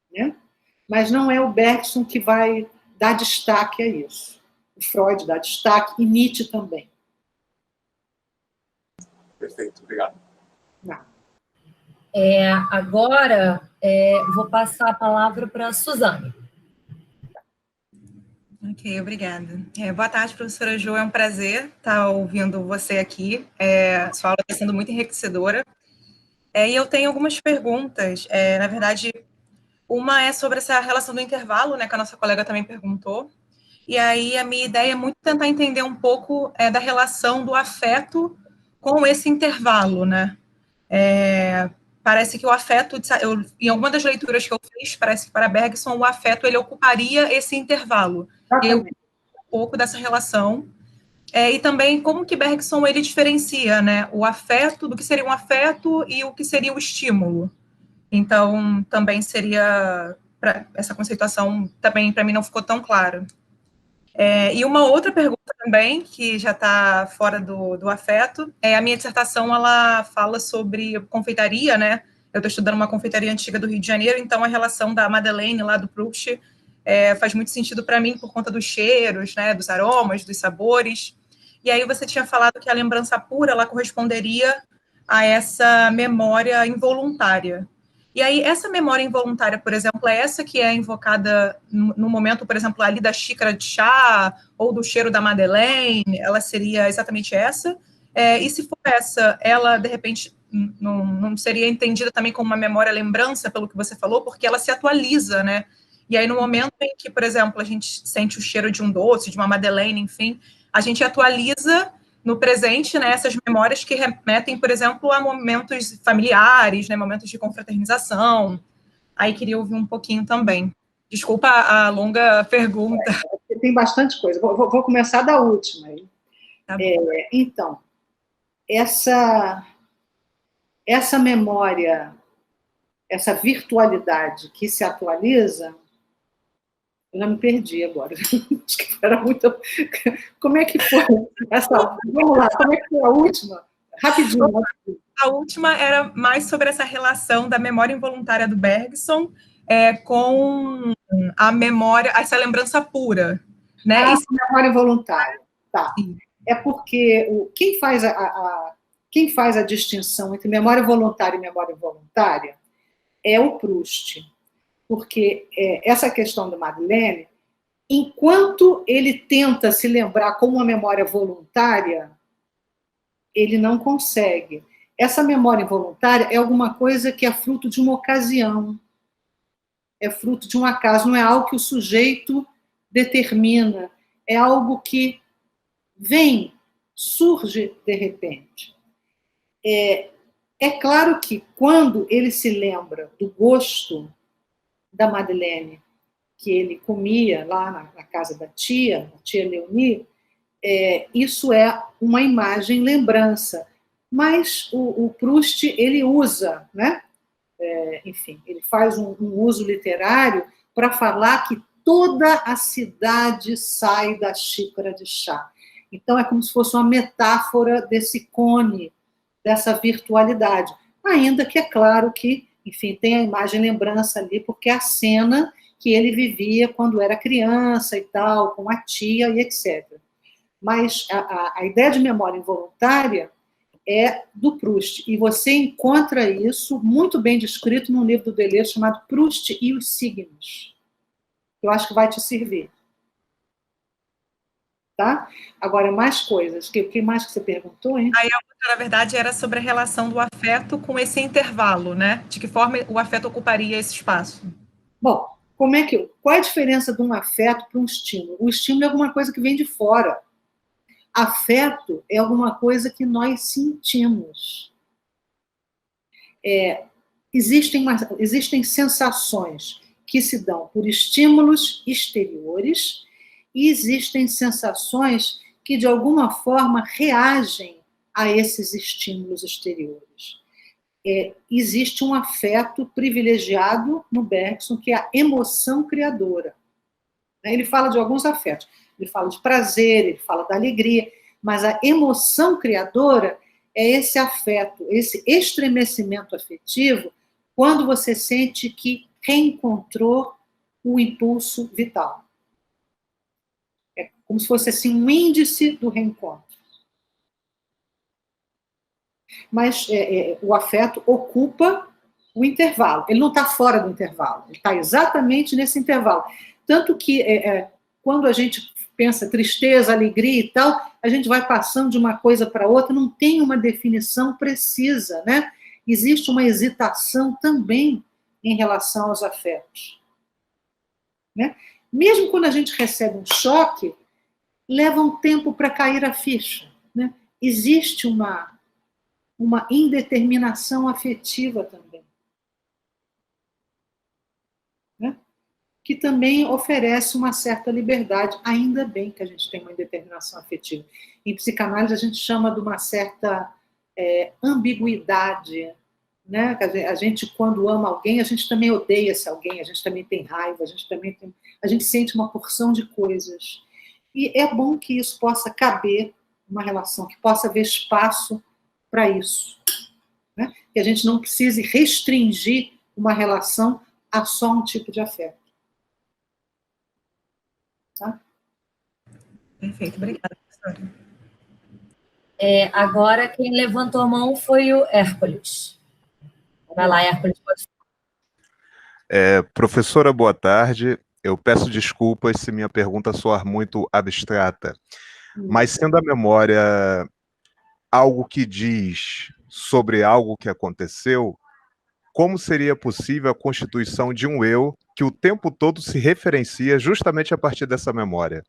S2: Né? Mas não é o Bergson que vai dar destaque a isso. O Freud dá destaque e Nietzsche também.
S5: Perfeito, obrigado.
S1: Agora, vou passar a palavra para a Suzane.
S6: Ok, obrigada. Boa tarde, professora Jo, é um prazer estar ouvindo você aqui. Sua aula está sendo muito enriquecedora. E eu tenho algumas perguntas. Na verdade, uma é sobre essa relação do intervalo, né, que a nossa colega também perguntou. E aí a minha ideia é muito tentar entender um pouco da relação do afeto com esse intervalo, né? Parece que o afeto, em alguma das leituras que eu fiz, parece que para Bergson o afeto ele ocuparia esse intervalo. Eu um pouco dessa relação. E também como que Bergson ele diferencia, né, o afeto do que seria um afeto e o que seria o estímulo. Então, também seria, essa conceituação também para mim não ficou tão clara. E uma outra pergunta também, que já está fora do afeto, a minha dissertação, ela fala sobre confeitaria, né? Eu estou estudando uma confeitaria antiga do Rio de Janeiro, então a relação da Madeleine lá do Proust faz muito sentido para mim por conta dos cheiros, né, dos aromas, dos sabores. E aí você tinha falado que a lembrança pura, ela corresponderia a essa memória involuntária. E aí, essa memória involuntária, por exemplo, é essa que é invocada no momento, por exemplo, ali da xícara de chá ou do cheiro da Madeleine, ela seria exatamente essa? E se for essa, ela, de repente, não seria entendida também como uma memória-lembrança, pelo que você falou, porque ela se atualiza, né? E aí, no momento em que, por exemplo, a gente sente o cheiro de um doce, de uma Madeleine, enfim, a gente atualiza no presente, né, essas memórias que remetem, por exemplo, a momentos familiares, né, momentos de confraternização. Aí queria ouvir um pouquinho também. Desculpa a longa pergunta.
S2: Tem bastante coisa. Vou começar da última.
S6: Tá
S2: então, essa memória, essa virtualidade que se atualiza, Eu já me perdi agora. Acho que era muito... Como é que foi essa... Vamos lá, como é que foi a última? Rapidinho.
S6: A última era mais sobre essa relação da memória involuntária do Bergson com a memória, essa lembrança pura. Né?
S2: Memória involuntária. Tá. É porque quem faz a distinção entre memória voluntária e memória involuntária é o Proust. Porque essa questão da Madeleine, enquanto ele tenta se lembrar como uma memória voluntária, ele não consegue. Essa memória involuntária é alguma coisa que é fruto de uma ocasião, é fruto de um acaso, não é algo que o sujeito determina, é algo que vem, surge de repente. É claro que quando ele se lembra do gosto da Madeleine, que ele comia lá na casa da tia, a tia Leonie, isso é uma imagem lembrança. Mas o Proust, ele usa, né? Enfim, ele faz um uso literário para falar que toda a cidade sai da xícara de chá. Então, é como se fosse uma metáfora desse cone, dessa virtualidade. Ainda que é claro que, enfim, tem a imagem lembrança ali, porque é a cena que ele vivia quando era criança e tal, com a tia e etc. Mas a ideia de memória involuntária é do Proust, e você encontra isso muito bem descrito num livro do Deleuze chamado Proust e os Signos. Eu acho que vai te servir. Tá? Agora, mais coisas. O que mais que você perguntou, hein?
S6: Aí a outra, na verdade, era sobre a relação do afeto com esse intervalo, né? De que forma o afeto ocuparia esse espaço?
S2: Bom, qual é a diferença de um afeto para um estímulo? O estímulo é alguma coisa que vem de fora. Afeto é alguma coisa que nós sentimos. Existem sensações que se dão por estímulos exteriores e existem sensações que, de alguma forma, reagem a esses estímulos exteriores. Existe um afeto privilegiado no Bergson, que é a emoção criadora. Ele fala de alguns afetos. Ele fala de prazer, ele fala da alegria, mas a emoção criadora é esse afeto, esse estremecimento afetivo, quando você sente que reencontrou o impulso vital. É como se fosse assim, um índice do reencontro. Mas o afeto ocupa o intervalo. Ele não está fora do intervalo, ele está exatamente nesse intervalo. Tanto que quando a gente pensa tristeza, alegria e tal, a gente vai passando de uma coisa para outra, não tem uma definição precisa, né? Existe uma hesitação também em relação aos afetos. Né? Mesmo quando a gente recebe um choque, leva um tempo para cair a ficha. Né? Existe uma indeterminação afetiva também. Né? Que também oferece uma certa liberdade. Ainda bem que a gente tem uma indeterminação afetiva. Em psicanálise, a gente chama de uma certa ambiguidade. Né? A gente, quando ama alguém, a gente também odeia esse alguém, a gente também tem raiva, a gente sente uma porção de coisas. E é bom que isso possa caber numa relação, que possa haver espaço para isso. Né? Que a gente não precise restringir uma relação a só um tipo de afeto. Tá?
S6: Perfeito, obrigada, professora.
S1: Agora, quem levantou a mão foi o Hércules. Vai lá, Hércules.
S7: Professora, boa tarde. Eu peço desculpas se minha pergunta soar muito abstrata, mas sendo a memória algo que diz sobre algo que aconteceu, como seria possível a constituição de um eu que o tempo todo se referencia justamente a partir dessa memória?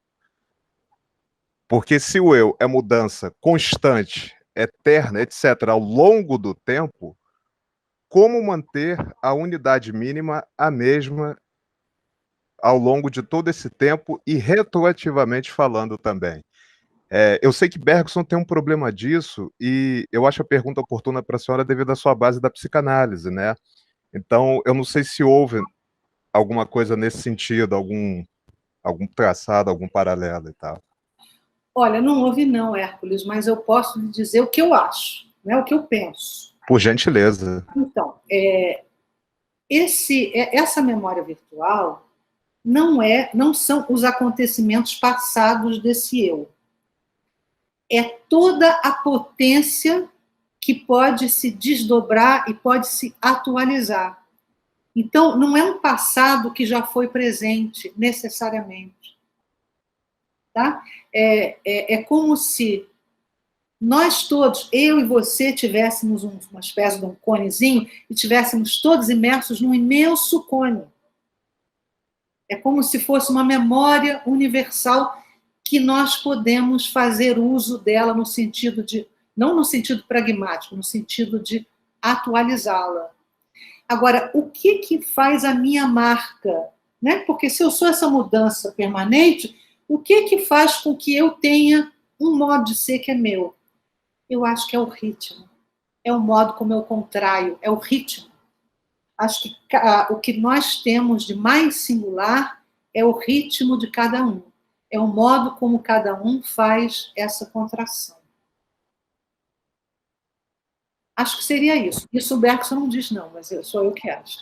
S7: Porque se o eu é mudança constante, eterna, etc., ao longo do tempo, como manter a unidade mínima a mesma ao longo de todo esse tempo e retroativamente falando também? Eu sei que Bergson tem um problema disso e eu acho a pergunta oportuna para a senhora devido à sua base da psicanálise, né? Então, eu não sei se houve alguma coisa nesse sentido, algum algum traçado, algum paralelo e tal.
S2: Olha, não houve não, Hércules, mas eu posso lhe dizer o que eu acho, né, o que eu penso.
S7: Por gentileza.
S2: Então, essa memória virtual não são os acontecimentos passados desse eu. É toda a potência que pode se desdobrar e pode se atualizar. Então, não é um passado que já foi presente, necessariamente. Tá? É como se nós todos, eu e você, tivéssemos uma espécie de um conezinho e tivéssemos todos imersos num imenso cone. É como se fosse uma memória universal que nós podemos fazer uso dela no sentido de, não no sentido pragmático, no sentido de atualizá-la. Agora, o que faz a minha marca? Né? Porque se eu sou essa mudança permanente, o que faz com que eu tenha um modo de ser que é meu? Eu acho que é o ritmo. É o modo como eu contraio, é o ritmo. Acho que o que nós temos de mais singular é o ritmo de cada um. É o modo como cada um faz essa contração. Acho que seria isso. Isso o Bergson não diz, não, mas sou eu que acho.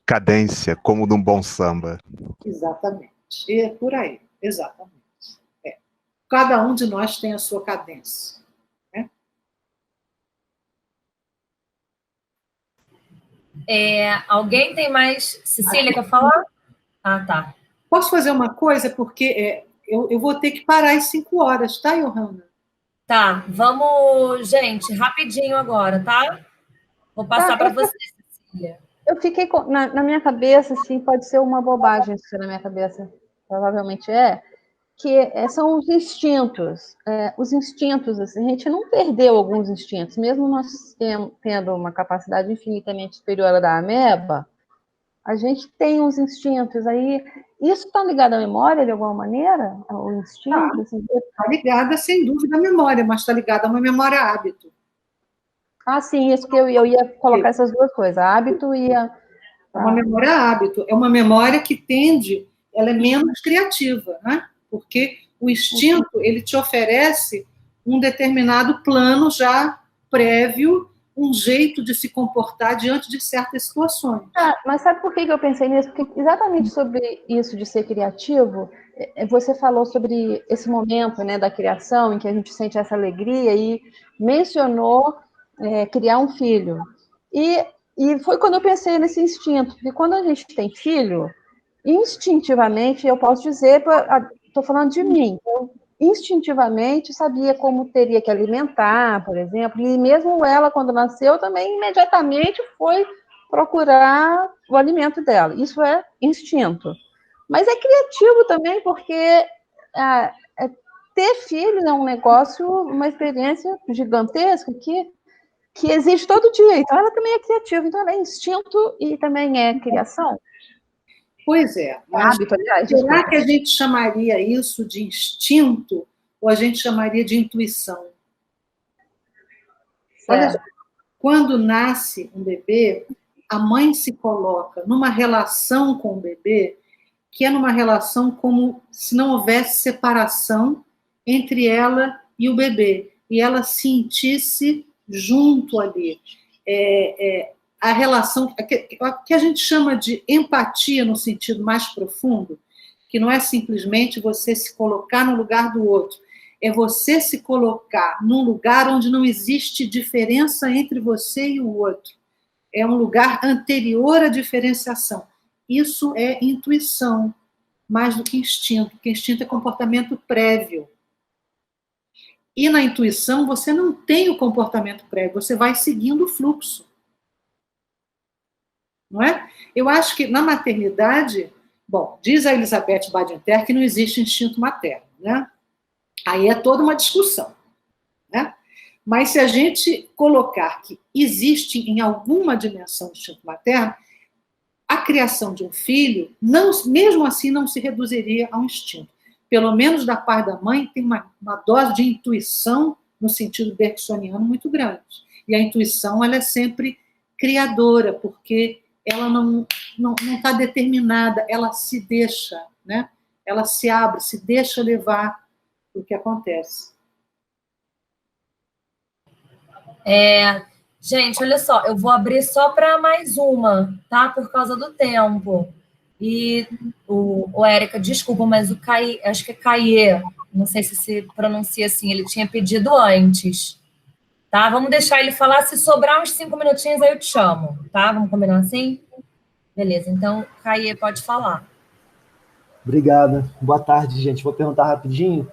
S7: Cadência, como num bom samba.
S2: Exatamente. É por aí, exatamente. Cada um de nós tem a sua cadência. Né?
S1: Alguém tem mais? Cecília, quer falar? Ah, tá.
S2: Posso fazer uma coisa? Porque eu vou ter que parar às 5 horas, tá, Johanna?
S1: Tá, vamos, gente, rapidinho agora, tá? Vou passar para você, Cecília.
S4: Eu fiquei na minha cabeça, assim, pode ser uma bobagem isso na minha cabeça, provavelmente que são os instintos. Os instintos, assim, a gente não perdeu alguns instintos, mesmo nós tendo uma capacidade infinitamente superior à da ameba, a gente tem uns instintos aí. Isso está ligado à memória, de alguma maneira? O instinto?
S2: Está ligada, sem dúvida, à memória, mas está ligada a uma memória hábito.
S4: Ah, sim, isso que eu ia colocar essas duas coisas, hábito e a...
S2: É uma memória hábito, é uma memória que ela é menos criativa, né? Porque o instinto, ele te oferece um determinado plano já prévio, um jeito de se comportar diante de certas situações.
S4: Mas sabe por que eu pensei nisso? Porque exatamente sobre isso de ser criativo, você falou sobre esse momento, né, da criação, em que a gente sente essa alegria e mencionou criar um filho. E foi quando eu pensei nesse instinto, porque quando a gente tem filho, instintivamente, eu posso dizer, estou falando de mim, eu instintivamente sabia como teria que alimentar, por exemplo, e mesmo ela, quando nasceu, também imediatamente foi procurar o alimento dela. Isso é instinto. Mas é criativo também, porque ter filho é um negócio, uma experiência gigantesca que exige todo dia. Então, ela também é criativa. Então, ela é instinto e também é criação.
S2: Pois é. Mas
S4: hábito, aliás,
S2: será que a gente chamaria isso de instinto ou a gente chamaria de intuição? Olha só, quando nasce um bebê, a mãe se coloca numa relação com o bebê que é numa relação como se não houvesse separação entre ela e o bebê. E ela sentisse junto ali. A relação, que a gente chama de empatia no sentido mais profundo, que não é simplesmente você se colocar no lugar do outro, é você se colocar num lugar onde não existe diferença entre você e o outro. É um lugar anterior à diferenciação. Isso é intuição, mais do que instinto, porque instinto é comportamento prévio. E na intuição você não tem o comportamento prévio, você vai seguindo o fluxo. Não é? Eu acho que na maternidade, bom, diz a Elizabeth Badinter que não existe instinto materno, né? Aí é toda uma discussão, né? Mas se a gente colocar que existe em alguma dimensão instinto materno, a criação de um filho, mesmo assim, não se reduziria a um instinto. Pelo menos da parte da mãe, tem uma dose de intuição, no sentido bergsoniano, muito grande. E a intuição, ela é sempre criadora, porque ela não está determinada, ela se deixa, né? ela se abre, se deixa levar o que acontece.
S1: Gente, olha só, eu vou abrir só para mais uma, tá? Por causa do tempo. E o Érica, desculpa, mas o Caí, acho que é Caie, não sei se pronuncia assim, ele tinha pedido antes, tá? Vamos deixar ele falar, se sobrar uns 5 minutinhos, aí eu te chamo, tá? Vamos combinar assim? Beleza, então, Caie, pode falar.
S8: Obrigada. Boa tarde, gente. Vou perguntar rapidinho.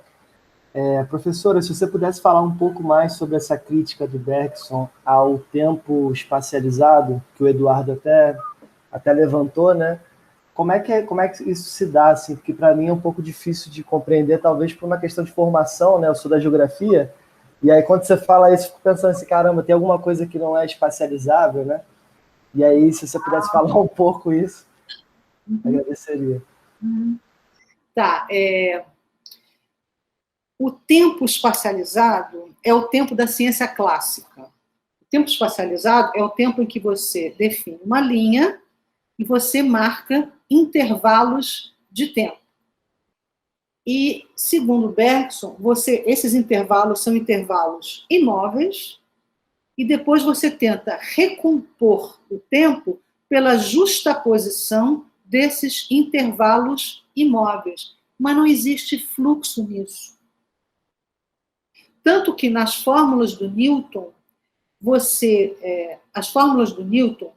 S8: Professora, se você pudesse falar um pouco mais sobre essa crítica do Bergson ao tempo espacializado, que o Eduardo até levantou, né? Como é que isso se dá, assim? Porque para mim é um pouco difícil de compreender, talvez por uma questão de formação, né? Eu sou da geografia, e aí quando você fala isso, eu fico pensando assim, caramba, tem alguma coisa que não é espacializável, né? E aí, se você pudesse falar um pouco isso, agradeceria.
S2: Tá, o tempo espacializado é o tempo da ciência clássica. O tempo espacializado é o tempo em que você define uma linha e você marca intervalos de tempo. E, segundo Bergson, esses intervalos são intervalos imóveis e depois você tenta recompor o tempo pela justaposição desses intervalos imóveis. Mas não existe fluxo nisso. Tanto que nas fórmulas do Newton, as fórmulas do Newton,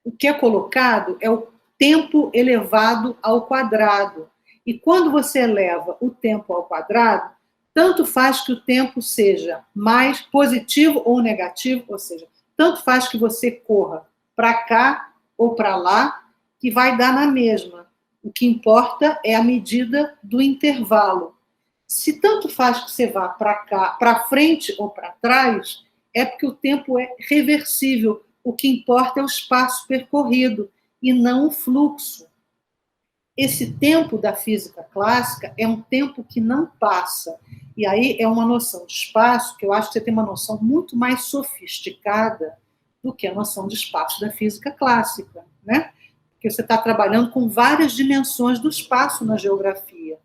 S2: o que é colocado é o tempo elevado ao quadrado. E quando você eleva o tempo ao quadrado, tanto faz que o tempo seja mais positivo ou negativo, ou seja, tanto faz que você corra para cá ou para lá, que vai dar na mesma. O que importa é a medida do intervalo. Se tanto faz que você vá para cá, para frente ou para trás, é porque o tempo é reversível. O que importa é o espaço percorrido e não o fluxo. Esse tempo da física clássica é um tempo que não passa. E aí é uma noção de espaço que eu acho que você tem uma noção muito mais sofisticada do que a noção de espaço da física clássica, né? Porque você está trabalhando com várias dimensões do espaço na geografia.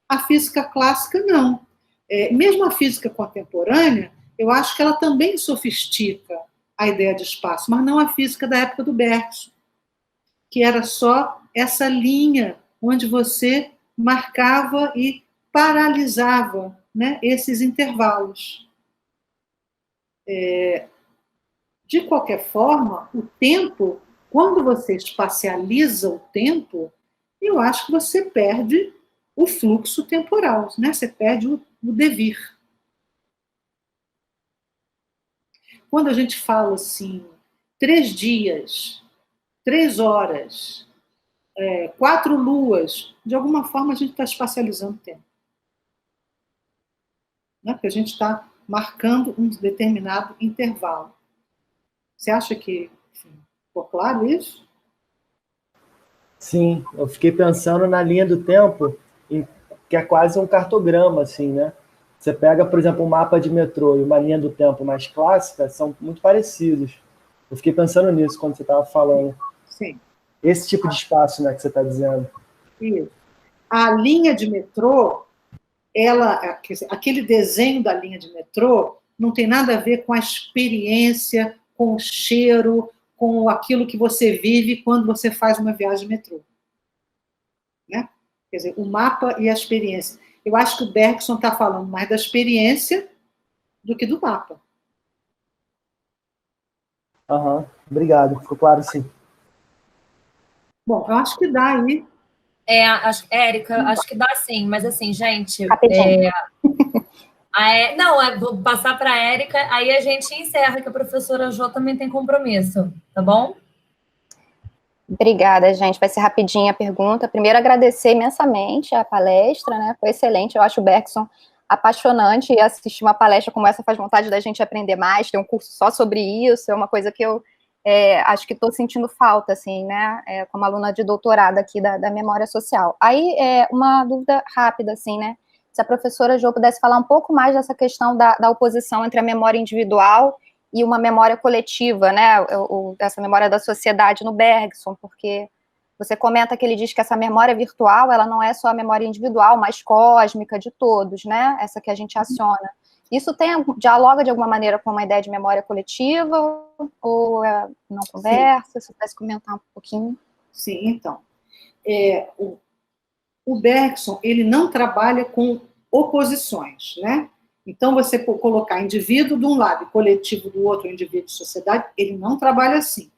S2: A física clássica, não. Mesmo a física contemporânea, eu acho que ela também sofistica a ideia de espaço, mas não a física da época do Bergson, que era só essa linha onde você marcava e paralisava, né, esses intervalos. De qualquer forma, o tempo, quando você espacializa o tempo, eu acho que você perde o fluxo temporal, né? Você perde o devir. Quando a gente fala assim, 3 dias, 3 horas, 4 luas, de alguma forma a gente está espacializando o tempo. Né? Porque a gente está marcando um determinado intervalo. Você acha que ficou claro isso?
S8: Sim, eu fiquei pensando na linha do tempo, que é quase um cartograma, assim, né? Você pega, por exemplo, um mapa de metrô e uma linha do tempo mais clássica, são muito parecidos. Eu fiquei pensando nisso quando você estava falando.
S2: Sim.
S8: Esse tipo de espaço, né, que você está dizendo.
S2: Isso. A linha de metrô, aquele desenho da linha de metrô não tem nada a ver com a experiência, com o cheiro, com aquilo que você vive quando você faz uma viagem de metrô. Né? Quer dizer, o mapa e a experiência. Eu acho que o Bergson está falando mais da experiência do que do mapa.
S8: Obrigado, ficou claro, sim.
S2: Bom, eu acho que dá aí.
S1: Érica, acho que dá sim, mas assim, gente...
S9: Rapidinho.
S1: Vou passar para a Érica, aí a gente encerra, que a professora Jo também tem compromisso, tá bom?
S9: Obrigada, gente. Vai ser rapidinha a pergunta. Primeiro, agradecer imensamente a palestra, né? Foi excelente. Eu acho o Bergson apaixonante e assistir uma palestra como essa faz vontade da gente aprender mais. Tem um curso só sobre isso, é uma coisa que eu acho que estou sentindo falta, assim, né? Como aluna de doutorado aqui da memória social. Aí, uma dúvida rápida, assim, né? Se a professora Jo pudesse falar um pouco mais dessa questão da oposição entre a memória individual e uma memória coletiva, né, essa memória da sociedade no Bergson, porque Você comenta que ele diz que essa memória virtual, ela não é só a memória individual, mas cósmica de todos, né? Essa que a gente aciona. Isso dialoga de alguma maneira com uma ideia de memória coletiva ou não conversa? Se você pudesse comentar um pouquinho.
S2: Sim, então. O Bergson, ele não trabalha com oposições, né? Então, você colocar indivíduo de um lado e coletivo do outro, indivíduo de sociedade, ele não trabalha assim.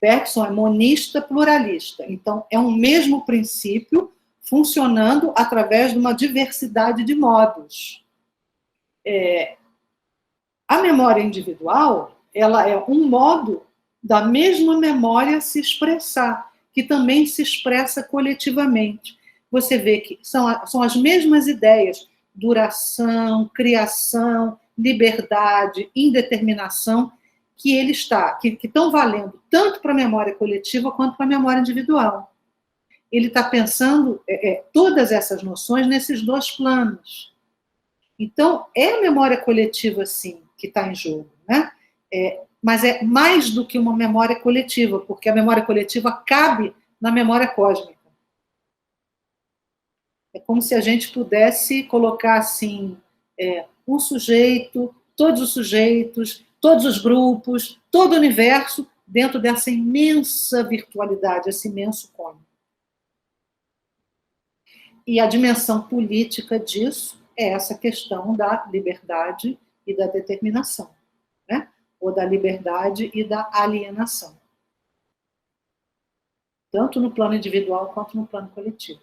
S2: Bergson é monista pluralista. Então, é um mesmo princípio funcionando através de uma diversidade de modos. A memória individual, ela é um modo da mesma memória se expressar, que também se expressa coletivamente. Você vê que são as mesmas ideias, duração, criação, liberdade, indeterminação, que estão valendo tanto para a memória coletiva quanto para a memória individual. Ele está pensando todas essas noções nesses dois planos. Então, é a memória coletiva, sim, que está em jogo, né? Mas é mais do que uma memória coletiva, porque a memória coletiva cabe na memória cósmica. É como se a gente pudesse colocar, assim, um sujeito, todos os sujeitos, todos os grupos, todo o universo dentro dessa imensa virtualidade, esse imenso cônigo. E a dimensão política disso é essa questão da liberdade e da determinação, né? Ou da liberdade e da alienação. Tanto no plano individual quanto no plano coletivo.